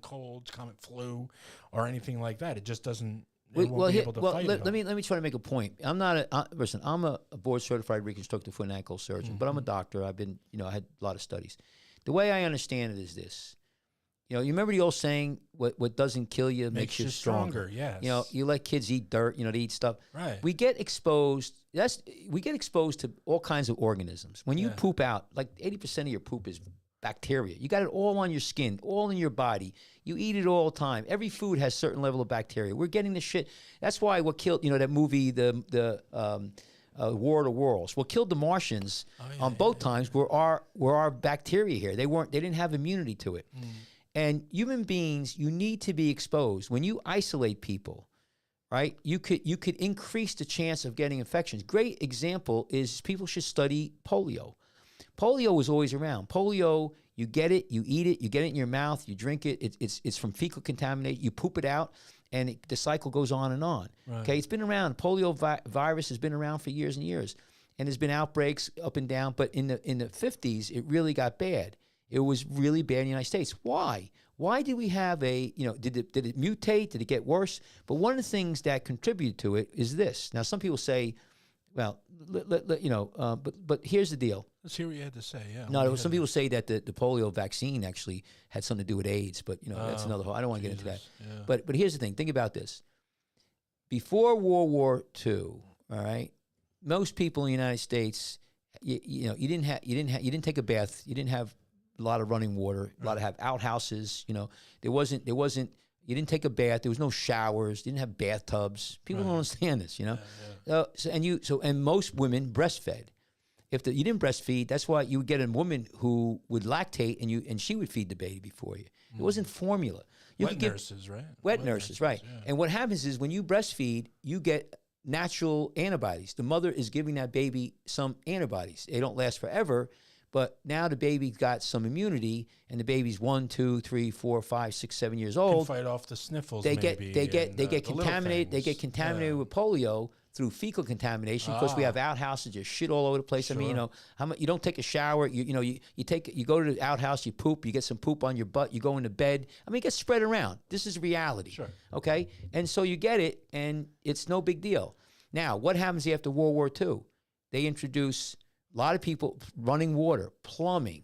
colds, common flu, or anything like that. It just doesn't. Let me try to make a point. I'm not I'm a board certified reconstructive foot and ankle surgeon, but I'm a doctor. I've been, I had a lot of studies. The way I understand it is this. You remember the old saying, what doesn't kill you makes you stronger. Yes. You let kids eat dirt, they eat stuff. Right. We get exposed to all kinds of organisms. When you poop out, like 80% of your poop is bacteria. You got it all on your skin, all in your body. You eat it all the time. Every food has a certain level of bacteria. We're getting this shit. That's why what killed, that movie, the War of the Worlds. What killed the Martians on both times were our bacteria here. They didn't have immunity to it. And human beings, you need to be exposed. When you isolate people, right, you could increase the chance of getting infections. Great example is people should study polio. Polio was always around. Polio, you get it, you eat it, you get it in your mouth, you drink it. It's from fecal contamination. You poop it out, and the cycle goes on and on. Right. Okay, it's been around. Polio virus has been around for years and years, and there's been outbreaks up and down. But in the 50s, it really got bad. It was really bad in the United States. Why? Why did we have did it mutate? Did it get worse? But one of the things that contributed to it is this. Now, some people say, well, but here's the deal. Let's hear what you had to say, yeah. No, some people say that the polio vaccine actually had something to do with AIDS, but, that's another whole, I don't want to get into that. Yeah. But here's the thing. Think about this. Before World War II, all right, most people in the United States, you didn't take a bath. You didn't have a lot of running water, a lot of outhouses. There wasn't. You didn't take a bath. There was no showers. You didn't have bathtubs. People don't understand this. And most women breastfed. If you didn't breastfeed, that's why you would get a woman who would lactate and she would feed the baby for you. It wasn't formula. Wet nurses, right? Wet nurses, right? Yeah. And what happens is when you breastfeed, you get natural antibodies. The mother is giving that baby some antibodies. They don't last forever. But now the baby's got some immunity, and the baby's 1, 2, 3, 4, 5, 6, 7 years old. Can fight off the sniffles. They get contaminated. They get contaminated with polio through fecal contamination because we have outhouses. There's shit all over the place. Sure. I mean, you don't take a shower. You go to the outhouse. You poop. You get some poop on your butt. You go into bed. I mean, it gets spread around. This is reality. Sure. Okay, and so you get it, and it's no big deal. Now, what happens after World War II? They introduce a lot of people running water, plumbing,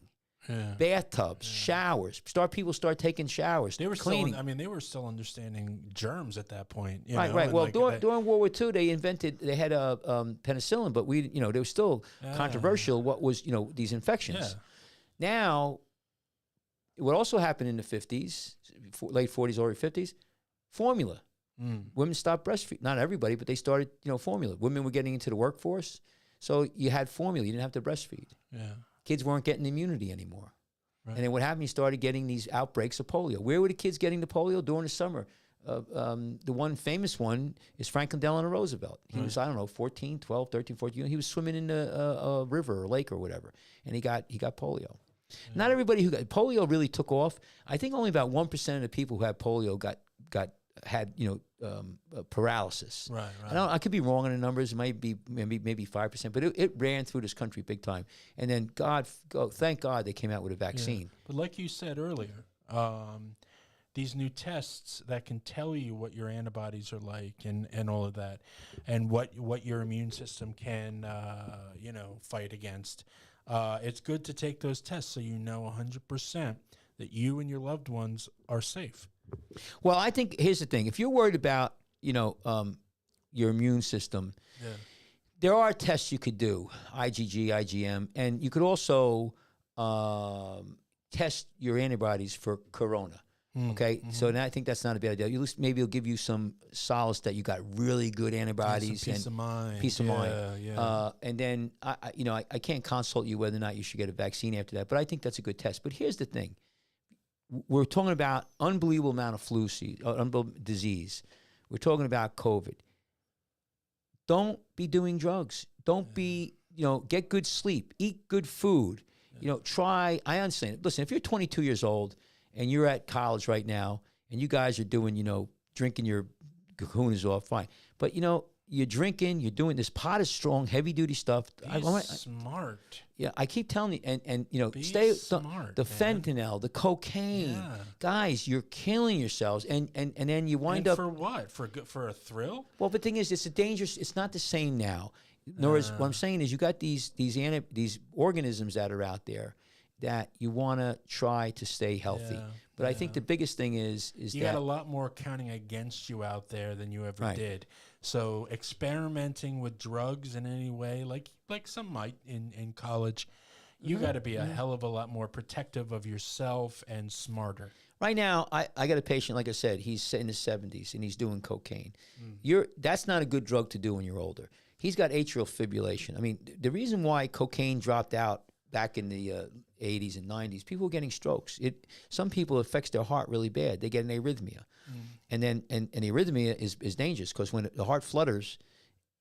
bathtubs, showers. People start taking showers. They were cleaning. they were still understanding germs at that point. Right. Well, during World War II, they had penicillin, but they were still controversial. What was these infections? Yeah. Now, what also happened in the 50s, late 40s, early 50s, formula. Women stopped breastfeeding. Not everybody, but they started formula. Women were getting into the workforce. So you had formula. You didn't have to breastfeed. Yeah. Kids weren't getting immunity anymore. Right. And then what happened, you started getting these outbreaks of polio. Where were the kids getting the polio? During the summer. The one famous one is Franklin Delano Roosevelt. He was, 14, 12, 13, 14. He was swimming in a river or lake or whatever, and he got polio. Yeah. Not everybody who got polio really took off. I think only about 1% of the people who had polio had paralysis. Right. I could be wrong on the numbers. It might be maybe 5%, but it ran through this country big time. And then thank God they came out with a vaccine. Yeah. But like you said earlier, these new tests that can tell you what your antibodies are like and all of that, and what your immune system can fight against. It's good to take those tests so you know 100% that you and your loved ones are safe. Well, I think here's the thing: if you're worried about your immune system, there are tests you could do, IgG, IgM, and you could also test your antibodies for corona. Okay, so I think that's not a bad idea. At least maybe it'll give you some solace that you got really good antibodies peace of mind. Peace of mind. And then I can't consult you whether or not you should get a vaccine after that, but I think that's a good test. But here's the thing: we're talking about unbelievable amount of unbelievable disease. We're talking about COVID. Don't be doing drugs. Don't be get good sleep. Eat good food. Try. I understand. Listen, if you're 22 years old and you're at college right now, and you guys are doing, drinking your kahunas off, fine. But, you're drinking, you're doing this pot is strong, heavy-duty stuff. Be smart. Yeah, I keep telling you, and Be stay smart, the man. fentanyl, the cocaine. Yeah. Guys, you're killing yourselves, and then you wind And up. for what? For a thrill? Well, the thing is, it's not the same now. Nor is what I'm saying is you got these organisms that are out there that you want to try to stay healthy. But I think the biggest thing is you that got a lot more counting against you out there than you ever did. So experimenting with drugs in any way, like some might in college, you got to be a hell of a lot more protective of yourself and smarter. Right now, I got a patient, like I said, he's in his 70s and he's doing cocaine. That's not a good drug to do when you're older. He's got atrial fibrillation. I mean, the reason why cocaine dropped out back in the 80s and 90s, people were getting strokes. Some people, it affects their heart really bad. They get an arrhythmia. And then and the arrhythmia is dangerous because when the heart flutters,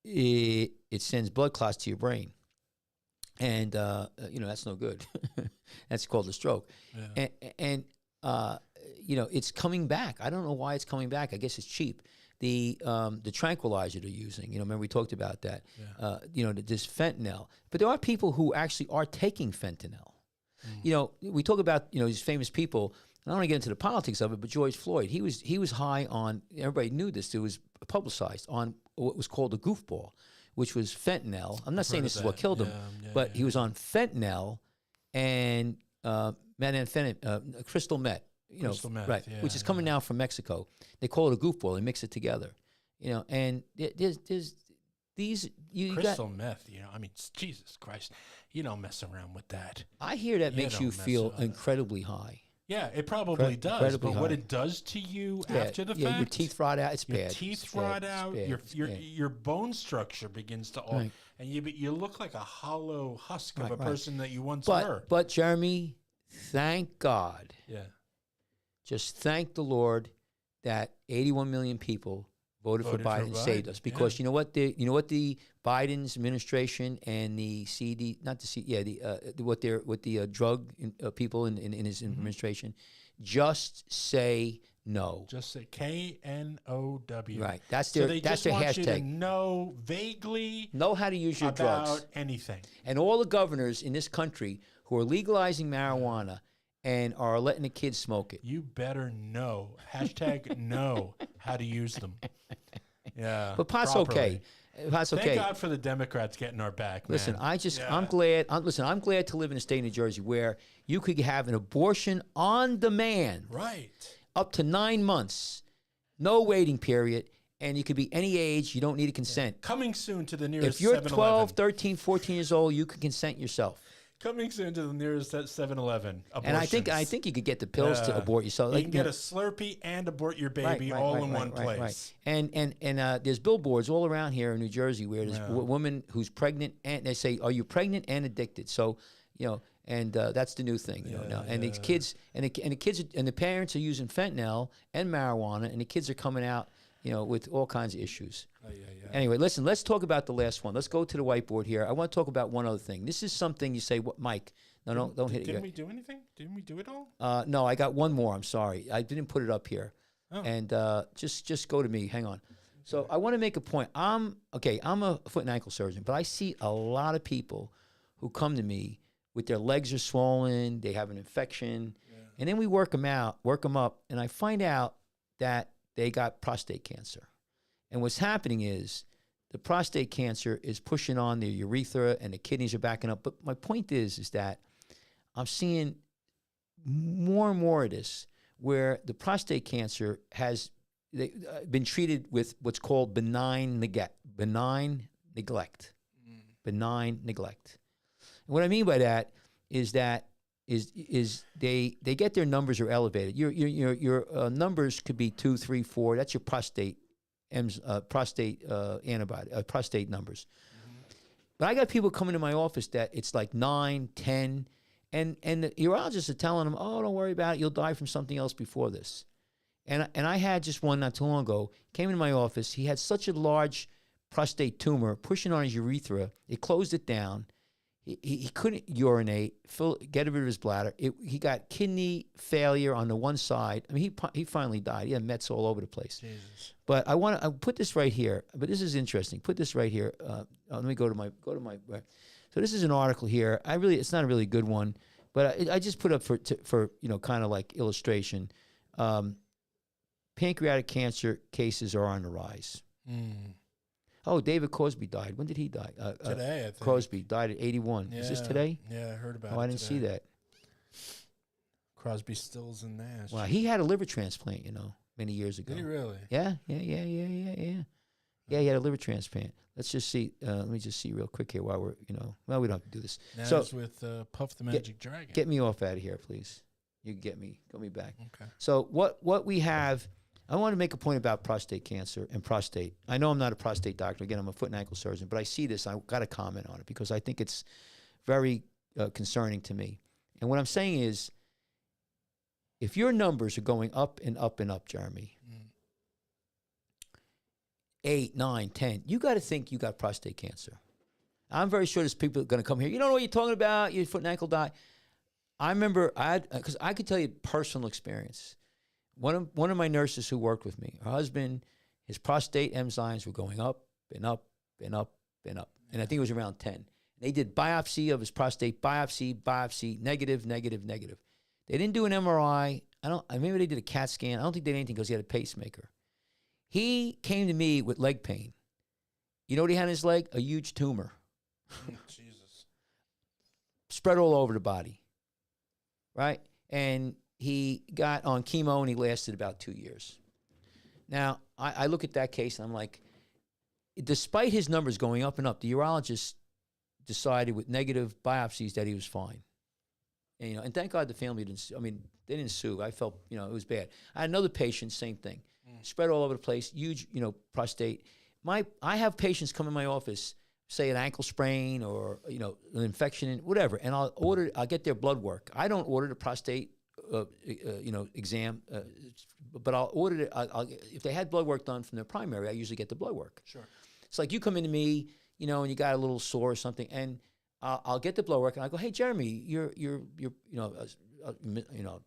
it sends blood clots to your brain. And, that's no good. That's called a stroke. Yeah. And it's coming back. I don't know why it's coming back. I guess it's cheap. The tranquilizer they're using, remember we talked about that. This fentanyl. But there are people who actually are taking fentanyl. We talk about these famous people. I don't want to get into the politics of it, but George Floyd, he was high on. Everybody knew this. It was publicized on what was called a goofball, which was fentanyl. I'm not saying this is what killed him, but he was on fentanyl and crystal meth. Crystal meth, right? Which is coming now from Mexico. They call it a goofball. They mix it together, and there's these crystal meth. I mean, Jesus Christ, you don't mess around with that. I hear that makes you feel incredibly high. Yeah, it probably does. But what it does to you after the fact, your teeth rot out. It's bad. Your teeth rot out. Your bone structure begins to and you look like a hollow husk of a person that you once were. But Jeremy, thank God. Yeah. Just thank the Lord that 81 million people voted for Biden and saved us. Because you know what the Biden's administration and the drug people in his administration just say no. Just say KNOW. Right. That's their so that's their hashtag. You to know vaguely how to use your about drugs. Anything. And all the governors in this country who are legalizing marijuana and are letting the kids smoke it. You better know. Hashtag know how to use them. Yeah. But pot's properly. okay. Pot's okay. Thank God for the Democrats getting our back, man. Listen, I'm glad. I'm glad to live in a state of New Jersey where you could have an abortion on demand. Right. Up to 9 months, no waiting period, and you could be any age. You don't need a consent. Coming soon to the nearest 7-Eleven. If you're 12, 13, 14 years old, you can consent yourself. Coming soon to the nearest 7-Eleven. And I think you could get the pills to abort yourself. You can get a Slurpee and abort your baby all in one place. Right. And there's billboards all around here in New Jersey where there's a woman who's pregnant and they say, "Are you pregnant and addicted?" So, and that's the new thing, now. And the kids and the parents are using fentanyl and marijuana, and the kids are coming out, with all kinds of issues. Anyway, listen, let's talk about the last one. Let's go to the whiteboard here. I want to talk about one other thing. This is something you say, what, Mike? No, don't hit it. Didn't we do anything? Didn't we do it all? No, I got one more. I'm sorry. I didn't put it up here. And just go to me. Hang on. So I want to make a point. I'm a foot and ankle surgeon, but I see a lot of people who come to me with their legs are swollen, they have an infection, and then we work them up, and I find out that they got prostate cancer. And what's happening is the prostate cancer is pushing on the urethra and the kidneys are backing up. But my point is that I'm seeing more and more of this where the prostate cancer has been treated with what's called benign neglect. Benign neglect. And what I mean by that is they get their numbers are elevated. Your numbers could be 2, 3, 4. That's your prostate antibody, prostate numbers. But I got people coming to my office that it's like 9, 10, and the urologists are telling them, oh, don't worry about it. You'll die from something else before this. And I had just one not too long ago, came into my office. He had such a large prostate tumor pushing on his urethra. It closed it down. He couldn't urinate, get rid of his bladder. He got kidney failure on the one side. I mean, he finally died. He had mets all over the place. Jesus. But I put this right here. But this is interesting. Put this right here. Let me go to my. So this is an article here. It's not a really good one, but I just put up for kind of like illustration. Pancreatic cancer cases are on the rise. Oh, David Crosby died. When did he die? Today, I think. Crosby died at 81. Yeah. Is this today? Yeah, I heard about it. Oh, I didn't see that. Crosby, Stills, and Nash. Wow, he had a liver transplant, many years ago. Did he really? Yeah. Yeah, he had a liver transplant. Let's just see. Let me just see real quick here while we're, well, we don't have to do this. Nash So with Puff the Magic Dragon. get me off out of here, please. You can get me back. Okay. So what we have, I want to make a point about prostate cancer and prostate. I know I'm not a prostate doctor. Again, I'm a foot and ankle surgeon, but I see this. I've got to comment on it because I think it's very concerning to me. And what I'm saying is, if your numbers are going up and up and up, Jeremy, 8, 9, 10, you got to think you got prostate cancer. I'm very sure there's people going to come here. You don't know what you're talking about. Your foot and ankle die. I remember because I could tell you personal experience. One of my nurses who worked with me, her husband, his prostate enzymes were going up and up and up and up. And I think it was around 10. They did biopsy of his prostate, biopsy, negative. They didn't do an MRI. Maybe they did a CAT scan. I don't think they did anything because he had a pacemaker. He came to me with leg pain. You know what he had in his leg? A huge tumor. Jesus. Spread all over the body. Right? And he got on chemo and he lasted about 2 years. Now, I look at that case and I'm like, despite his numbers going up and up, the urologist decided with negative biopsies that he was fine. And thank God the family didn't sue. I mean, they didn't sue. I felt, it was bad. I had another patient, same thing. Spread all over the place, huge, prostate. I have patients come in my office, say an ankle sprain or, an infection, whatever, and I'll get their blood work. I don't order the prostate exam, but I'll order it. If they had blood work done from their primary, I usually get the blood work. Sure. It's like you come into me, and you got a little sore or something, and I'll get the blood work, and I go, hey, Jeremy, you're I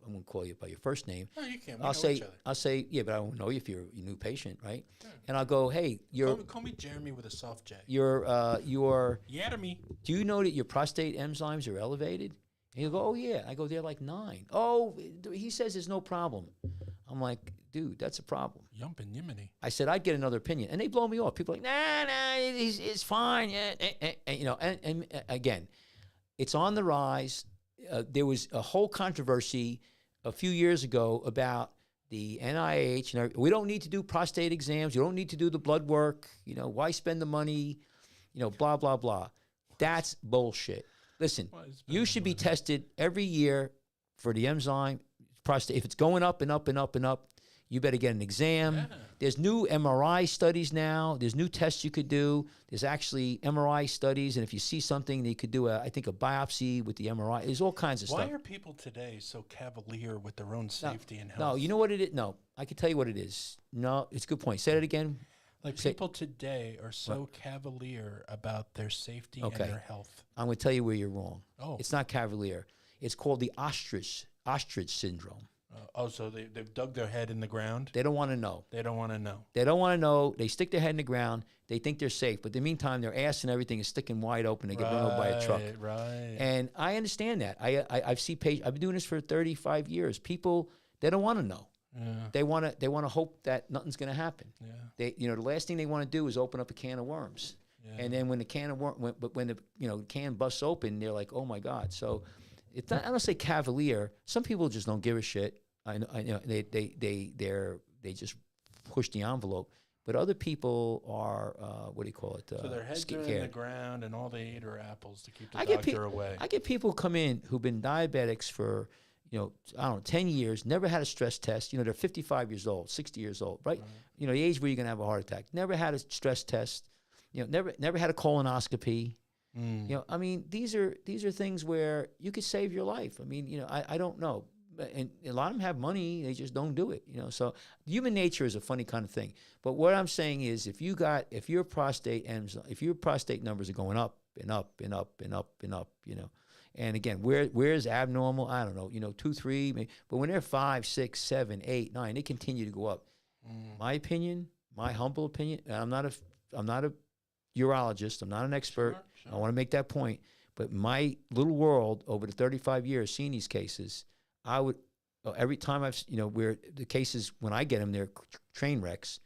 won't call you by your first name. No, you can't. I'll say, yeah, but I won't know you if you're a new patient, right? Yeah. And I'll go, hey, call me Jeremy with a soft J. Yeah, to me. Do you know that your prostate enzymes are elevated? And he'll go, oh, yeah. I go, they're like 9. Oh, he says there's no problem. I'm like, dude, that's a problem. Yump and yiminy. I said, I'd get another opinion. And they blow me off. People are like, nah, it's fine. Yeah. And again, it's on the rise. There was a whole controversy a few years ago about the NIH. And we don't need to do prostate exams. You don't need to do the blood work. Why spend the money? Blah, blah, blah. That's bullshit. Listen, you should be tested every year for the enzyme prostate. If it's going up and up and up and up, you better get an exam. Yeah. There's new MRI studies now. There's new tests you could do. There's actually MRI studies, and if you see something, you could do a biopsy with the MRI. There's all kinds of stuff. Why are people today so cavalier with their own safety and health? No, you know what it is? No, I can tell you what it is. No, it's a good point. Say that again. People today are so cavalier about their safety and their health. I'm going to tell you where you're wrong. Oh. It's not cavalier. It's called the ostrich syndrome. So they've dug their head in the ground. They don't want to know. They don't want to know. They don't want to know. They stick their head in the ground. They think they're safe. But in the meantime, their ass and everything is sticking wide open. They get run over by a truck. Right. And I understand that. I've seen I've been doing this for 35 years. People, they don't want to know. Yeah. They want to hope that nothing's going to happen. Yeah. The last thing they want to do is open up a can of worms. Yeah. And then when the can of when the can busts open, they're like, oh my God. So it's not, I don't say cavalier. Some people just don't give a shit. I know they just push the envelope. But other people are what do you call it? So their heads are in the ground, and all they eat are apples to keep the doctor away. I get people come in who've been diabetics for I don't know, 10 years, never had a stress test. They're 55 years old, 60 years old, right? The age where you're gonna have a heart attack. Never had a stress test. Never had a colonoscopy. I mean, these are things where you could save your life. I mean, I don't know. And a lot of them have money, they just don't do it. So human nature is a funny kind of thing. But what I'm saying is, if your prostate numbers are going up and up and up and up and up, and again, where's abnormal? I don't know, 2, 3, maybe, but when they're 5, 6, 7, 8, 9, they continue to go up. My opinion, my humble opinion, and I'm not a urologist, I'm not an expert. Sure. I want to make that point. But my little world over the 35 years seeing these cases, I would every time I've where the cases when I get them they're train wrecks.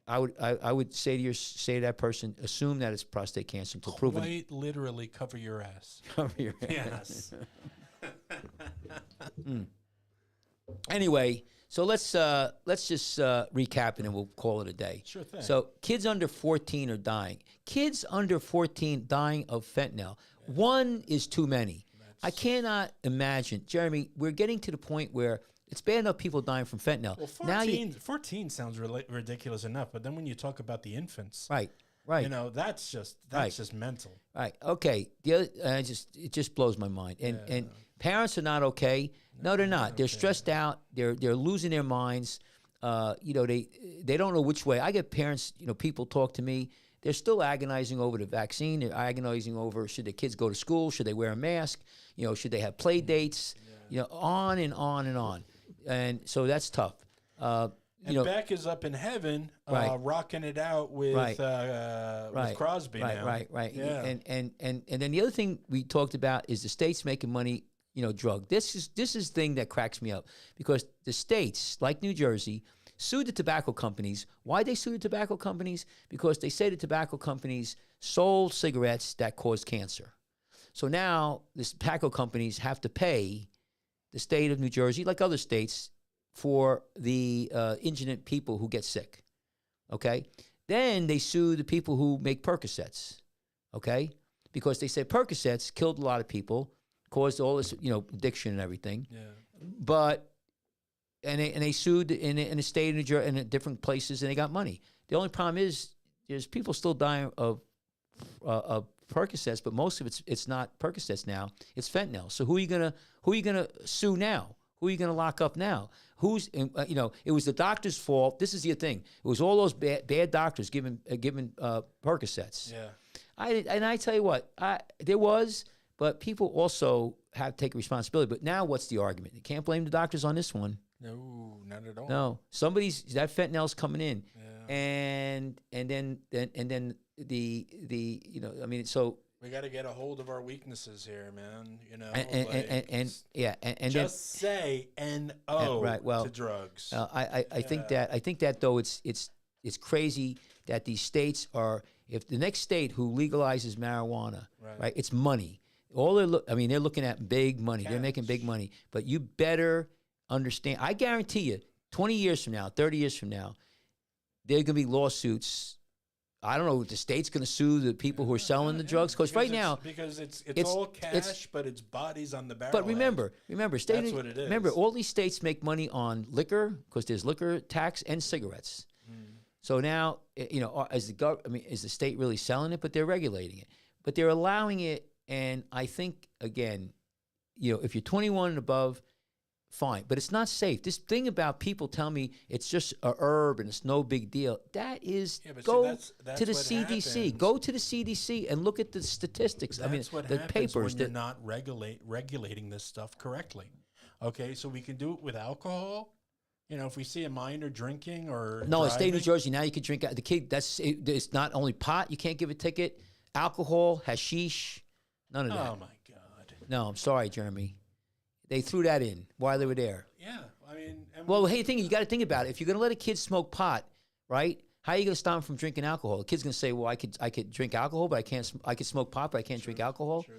Right. I would say to that person, assume that it's prostate cancer to prove it. Quite literally, cover your ass. Cover your ass. Yes. Anyway, so let's just recap it and we'll call it a day. Sure thing. So kids under 14 are dying. Kids under 14 dying of fentanyl. Yeah. One is too many. I cannot imagine, Jeremy, we're getting to the point where it's bad enough people dying from fentanyl. Well, 14 sounds ridiculous enough, but then when you talk about the infants, right, that's just mental. Right. Okay. The other, it just blows my mind. And parents are not okay. No, they're not. They're stressed out. They're losing their minds. They don't know which way. I get parents. People talk to me. They're still agonizing over the vaccine. They're agonizing over should their kids go to school, should they wear a mask, should they have play dates, on and on and on. And so that's tough. Beck is up in heaven, rocking it out with Crosby now. Right. Yeah. And then the other thing we talked about is the states making money, drug. This is the thing that cracks me up because the states, like New Jersey, sued the tobacco companies. Why they sued the tobacco companies? Because they say the tobacco companies sold cigarettes that caused cancer. So now the tobacco companies have to pay the state of New Jersey, like other states, for the indigent people who get sick. Okay? Then they sue the people who make Percocets. Okay? Because they say Percocets killed a lot of people, caused all this, addiction and everything. Yeah. But they sued in the state of New Jersey and in different places, and they got money. The only problem is people still dying of Percocets, but most of it's not Percocets now. It's fentanyl. So who are you gonna sue now? Who are you gonna lock up now? It was the doctor's fault. This is the thing. It was all those bad doctors giving Percocets. Yeah. I tell you what, there was, but people also have to take responsibility. But now, what's the argument? You can't blame the doctors on this one. No, not at all. No, that fentanyl's coming in, and then so we got to get a hold of our weaknesses here, man. And just say no to drugs. I think that though it's crazy that these states are. If the next state who legalizes marijuana, right, it's money. They're looking at big money. Cash. They're making big money, but you better understand. I guarantee you, 20 years from now, 30 years from now, there are going to be lawsuits. I don't know if the state's going to sue the people who are selling the drugs because right now it's all cash, but it's bodies on the barrel. But remember, that's what it is. Remember, all these states make money on liquor because there's liquor tax and cigarettes. So now, is the state really selling it? But they're regulating it. But they're allowing it, and I think again, if you're 21 and above, fine. But it's not safe. This thing about people telling me it's just a herb and it's no big deal. That is, go to the CDC. Happens. Go to the CDC and look at the statistics. That's what the happens papers. When you're not regulating this stuff correctly. Okay, so we can do it with alcohol. You know, if we see a minor drinking or No, in the state of New driving. Jersey now you can drink. The kid, it's not only pot. You can't give a ticket. Alcohol, hashish, none of that. Oh my God. No, I'm sorry, Jeremy. They threw that in while they were there. Yeah, I mean. And Well, hey, you got to think about it. If you're going to let a kid smoke pot, right? How are you going to stop him from drinking alcohol? The kid's going to say, "Well, I could drink alcohol, but I can't. I could smoke pot, but I can't drink alcohol." True.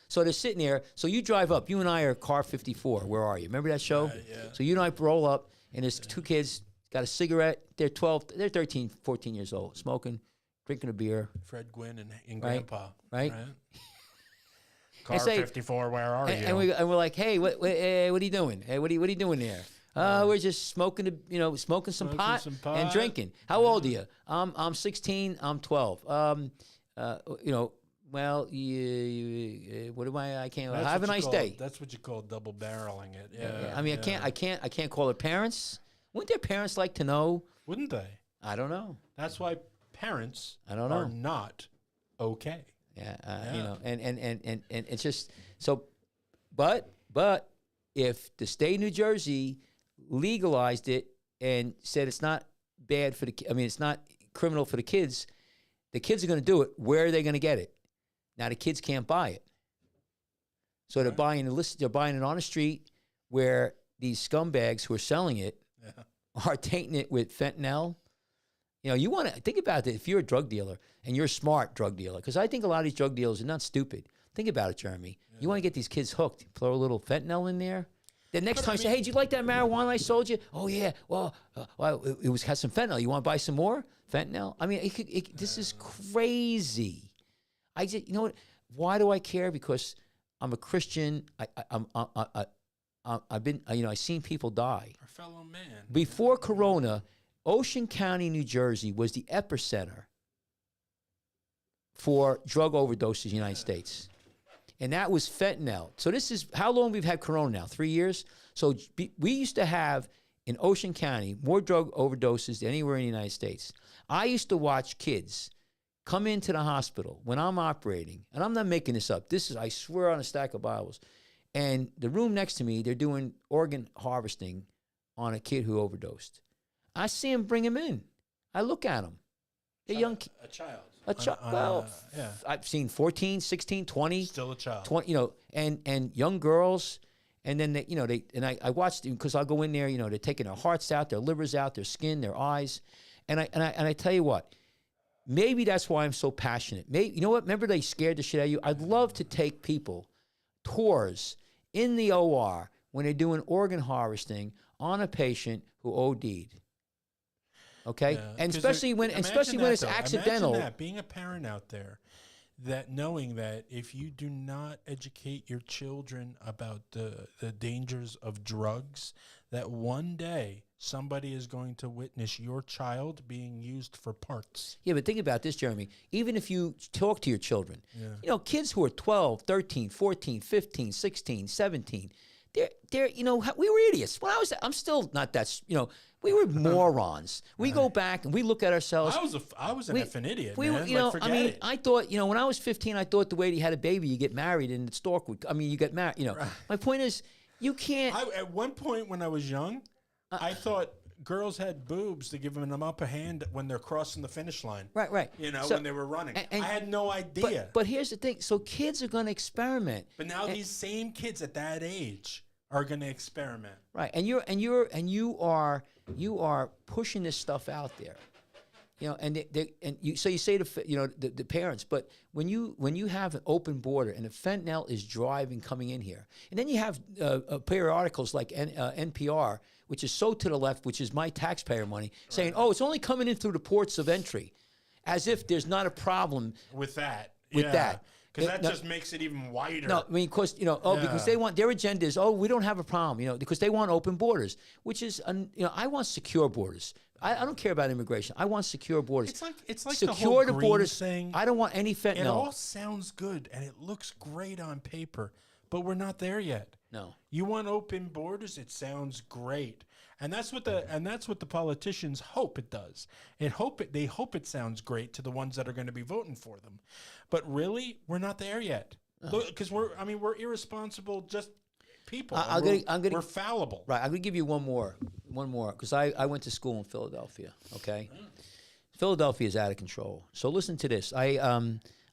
So they're sitting there. So you drive up. You and I are car 54. Where are you? Remember that show? Yeah. So you and I roll up, and there's two kids, got a cigarette. They're 12, they're 13, 14 years old, smoking, drinking a beer. Fred Gwynn and Right, Grandpa. right. Car say- 54, where are you? And we're like, hey, what are you doing? Hey, what are you doing there? We're just smoking, smoking some pot some and pot. drinking. How old are you? I'm 16. I'm 12. Well, what am I? I can't. That's Have a what you nice call- day. That's what you call double barreling it. Yeah. Yeah, I mean, I can't call their parents. Wouldn't their parents like to know? Wouldn't they? I don't know. That's why parents I don't are know. not okay. Yeah, Yeah. and it's just so. But if the state of New Jersey legalized it and said it's not bad for it's not criminal for the kids are going to do it. Where are they going to get it? Now the kids can't buy it, so they're buying They're buying it on a street where these scumbags who are selling it are tainting it with fentanyl. You know, you want to think about it. If you're a drug dealer and you're a smart drug dealer, because I think a lot of these drug dealers are not stupid. Think about it, Jeremy. You want to get these kids hooked. Throw a little fentanyl in there. The next time, say, "Hey, did you like that marijuana I sold you?" "Oh yeah, well, it has some fentanyl. You want to buy some more fentanyl?" I mean, this is crazy. I just, you know what? Why do I care? Because I'm a Christian. I've been, I've seen people die. Our fellow man. Before Corona, Ocean County, New Jersey, was the epicenter for drug overdoses in the United States. And that was fentanyl. So this is how long we've had Corona now? 3 years? So we used to have in Ocean County more drug overdoses than anywhere in the United States. I used to watch kids come into the hospital when I'm operating, and I'm not making this up. This is, I swear on a stack of Bibles. And the room next to me, they're doing organ harvesting on a kid who overdosed. I see him bring him in. I look at him. A young kid. A child. A child. Well, yeah. I've seen 14, 16, 20. Still a child. 20, and young girls. And then, I watched them because I'll go in there, they're taking their hearts out, their livers out, their skin, their eyes. And I tell you what, maybe that's why I'm so passionate. Maybe, you know what? Remember they scared the shit out of you? I'd love to take people tours in the OR when they're doing organ harvesting on a patient who OD'd. Okay, Yeah, and 'cause especially when imagine it's that, though. accidental. Imagine that, being a parent out there, that knowing that if you do not educate your children about the dangers of drugs, that one day somebody is going to witness your child being used for parts. Yeah, but think about this, Jeremy. Even if you talk to your children, kids who are 12, 13, 14, 15, 16, 17, they're we were idiots. When I'm still not that, we were morons. We go back and we look at ourselves. I was an effing idiot, We, man. I mean, I thought, when I was 15, I thought the way you had a baby, you get married and the stork would, you get married, Right. My point is, you can't. At one point when I was young, I thought girls had boobs to give them an upper hand when they're crossing the finish line. Right. So- when they were running. and- I had no idea. But here's the thing. So kids are going to experiment. But now these same kids at that age are going to experiment. Right, and you are pushing this stuff out there, so you say to the parents, but when you have an open border and the fentanyl is coming in here, and then you have periodicals like NPR, which is so to the left, which is my taxpayer money, saying, oh, it's only coming in through the ports of entry, as if there's not a problem With that. that. Because that No- just makes it even wider. No, I mean, because because they want their agenda is, we don't have a problem, because they want open borders, which is, I want secure borders. I don't care about immigration. I want secure borders. It's like secure the whole the green borders. thing. I don't want any fentanyl. It all sounds good and it looks great on paper, but we're not there yet. No. You want open borders? It sounds great. And that's what the politicians hope it does. They hope it sounds great to the ones that are going to be voting for them. But really, we're not there yet. Because we're irresponsible just people. I'm gonna We're fallible. Right, I'm gonna give you one more, because I went to school in Philadelphia. Okay, Philadelphia is out of control. So listen to this. I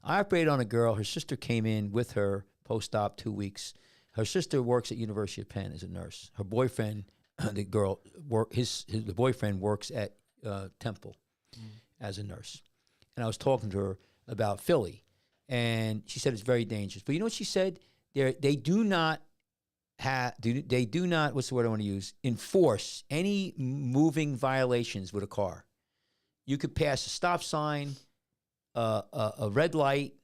operated on a girl. Her sister came in with her post-op 2 weeks. Her sister works at University of Penn as a nurse. Her boyfriend, the boyfriend works at Temple as a nurse. And I was talking to her about Philly, and she said it's very dangerous. But you know what she said? They do not what's the word I want to use? Enforce any moving violations with a car. You could pass a stop sign, a red light.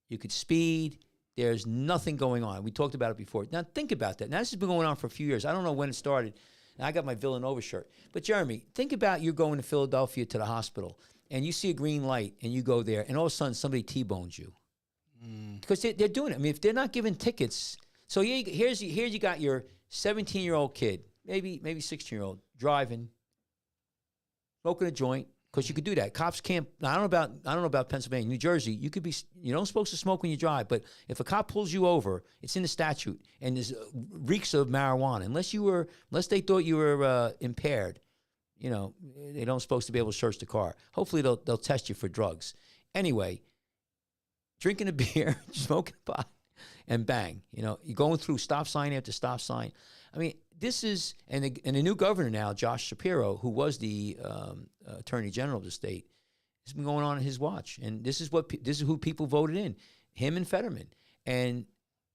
You could speed. There's nothing going on. We talked about it before. Now think about that. Now this has been going on for a few years. I don't know when it started. And I got my Villanova shirt. But Jeremy, think about you going to Philadelphia to the hospital, and you see a green light, and you go there, and all of a sudden somebody T-bones you. Because they're doing it. I mean, if they're not giving tickets, so here you got your 17-year-old kid, maybe 16-year-old, driving, smoking a joint. Because you could do that. Cops can't. I don't know about Pennsylvania, New Jersey. You're not supposed to smoke when you drive. But if a cop pulls you over, it's in the statute, and there's reeks of marijuana. Unless they thought you were impaired, they don't supposed to be able to search the car. Hopefully they'll test you for drugs. Anyway, drinking a beer, smoking pot, and bang. You're going through stop sign after stop sign. I mean, this is, and the new governor now, Josh Shapiro, who was the Attorney General of the state, has been going on his watch. And this is who people voted in, him and Fetterman. And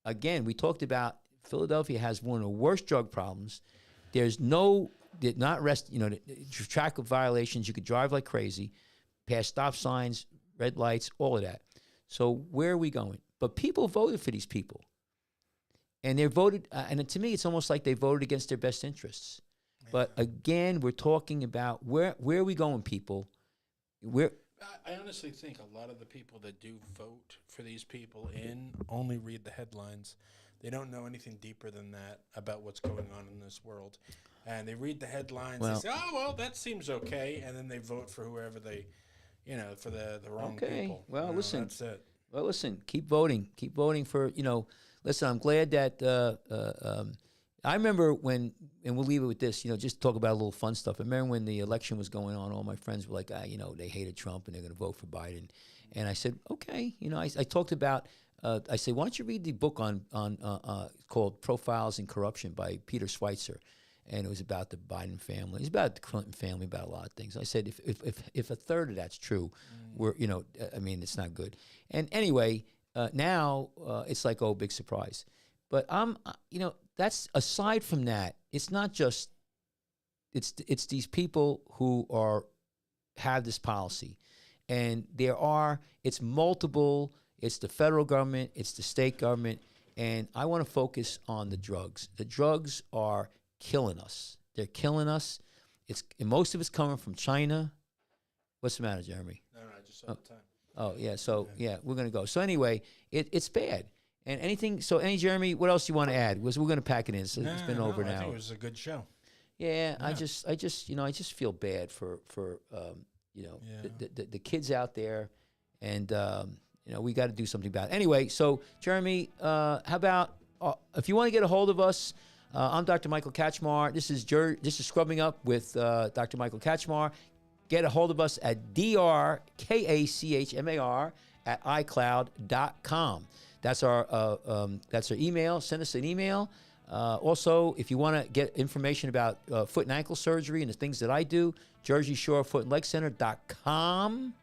again, we talked about Philadelphia has one of the worst drug problems. There's track of violations. You could drive like crazy, pass stop signs, red lights, all of that. So where are we going? But people voted for these people. And they voted, and to me, it's almost like they voted against their best interests. Yeah. But again, we're talking about where are we going, people? I honestly think a lot of the people that do vote for these people only read the headlines. They don't know anything deeper than that about what's going on in this world. And they read the headlines, they say, oh, well, that seems okay. And then they vote for whoever for the wrong people. Well, listen. That's it. Well, listen, keep voting. Keep voting for, listen, I'm glad that I remember and we'll leave it with this, just talk about a little fun stuff. I remember when the election was going on, all my friends were like, they hated Trump and they're going to vote for Biden. And I said, okay. I talked about, I said, why don't you read the book on called Profiles in Corruption by Peter Schweitzer. And it was about the Biden family. It was about the Clinton family, about a lot of things. I said, if a third of that's true, it's not good. And anyway, now it's like, oh, big surprise. But that's aside from that. It's not just. It's these people who have this policy, and it's multiple. It's the federal government. It's the state government, and I want to focus on the drugs. The drugs are killing us. They're killing us. And most of it's coming from China. What's the matter, Jeremy? No, I just saw the time. Oh, yeah. So, we're going to go. So, anyway, it's bad. And Jeremy, what else you want to add? We're going to pack it in. So it's been over now. I think it was a good show. Yeah. I just feel bad for the kids out there. And, we got to do something about it. Anyway, so, Jeremy, how about if you want to get a hold of us, I'm Dr. Michael Kachmar. This is Scrubbing Up with Dr. Michael Kachmar. Get a hold of us at drkachmar at iCloud.com. That's our email. Send us an email. Also, if you want to get information about foot and ankle surgery and the things that I do, Jersey Shore Foot and Leg Center.com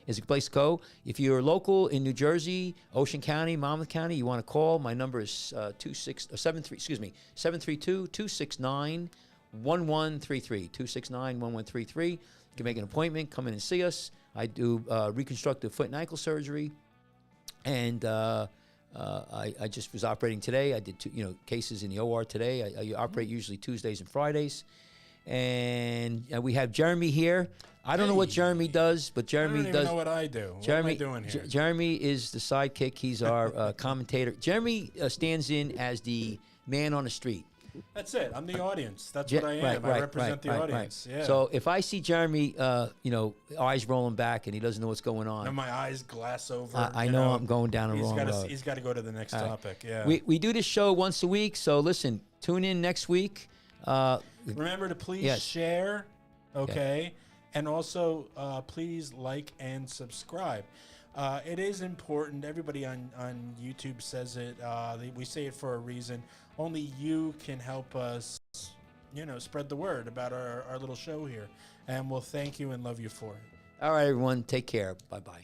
is a place to go. If you're local in New Jersey, Ocean County, Monmouth County, you want to call, my number is 732-269-1133, 269-1133. You can make an appointment, come in and see us. I do reconstructive foot and ankle surgery, and I just was operating today. I did two cases in the OR today. I operate usually Tuesdays and Fridays, and we have Jeremy here. I don't know what Jeremy does, but Jeremy does. I don't even know what I do. What am I doing here? Jeremy is the sidekick. He's our commentator. Jeremy stands in as the man on the street. That's it. I'm the audience. That's what I am. I represent the audience. Yeah. So if I see Jeremy, eyes rolling back and he doesn't know what's going on, and my eyes glass over. I know I'm going down a wrong road. He's got to go to the next topic. Yeah. We do this show once a week, so listen, tune in next week. Remember to please share, okay? And also, please like and subscribe. It is important. Everybody on YouTube says it. We say it for a reason. Only you can help us, spread the word about our little show here. And we'll thank you and love you for it. All right, everyone. Take care. Bye-bye.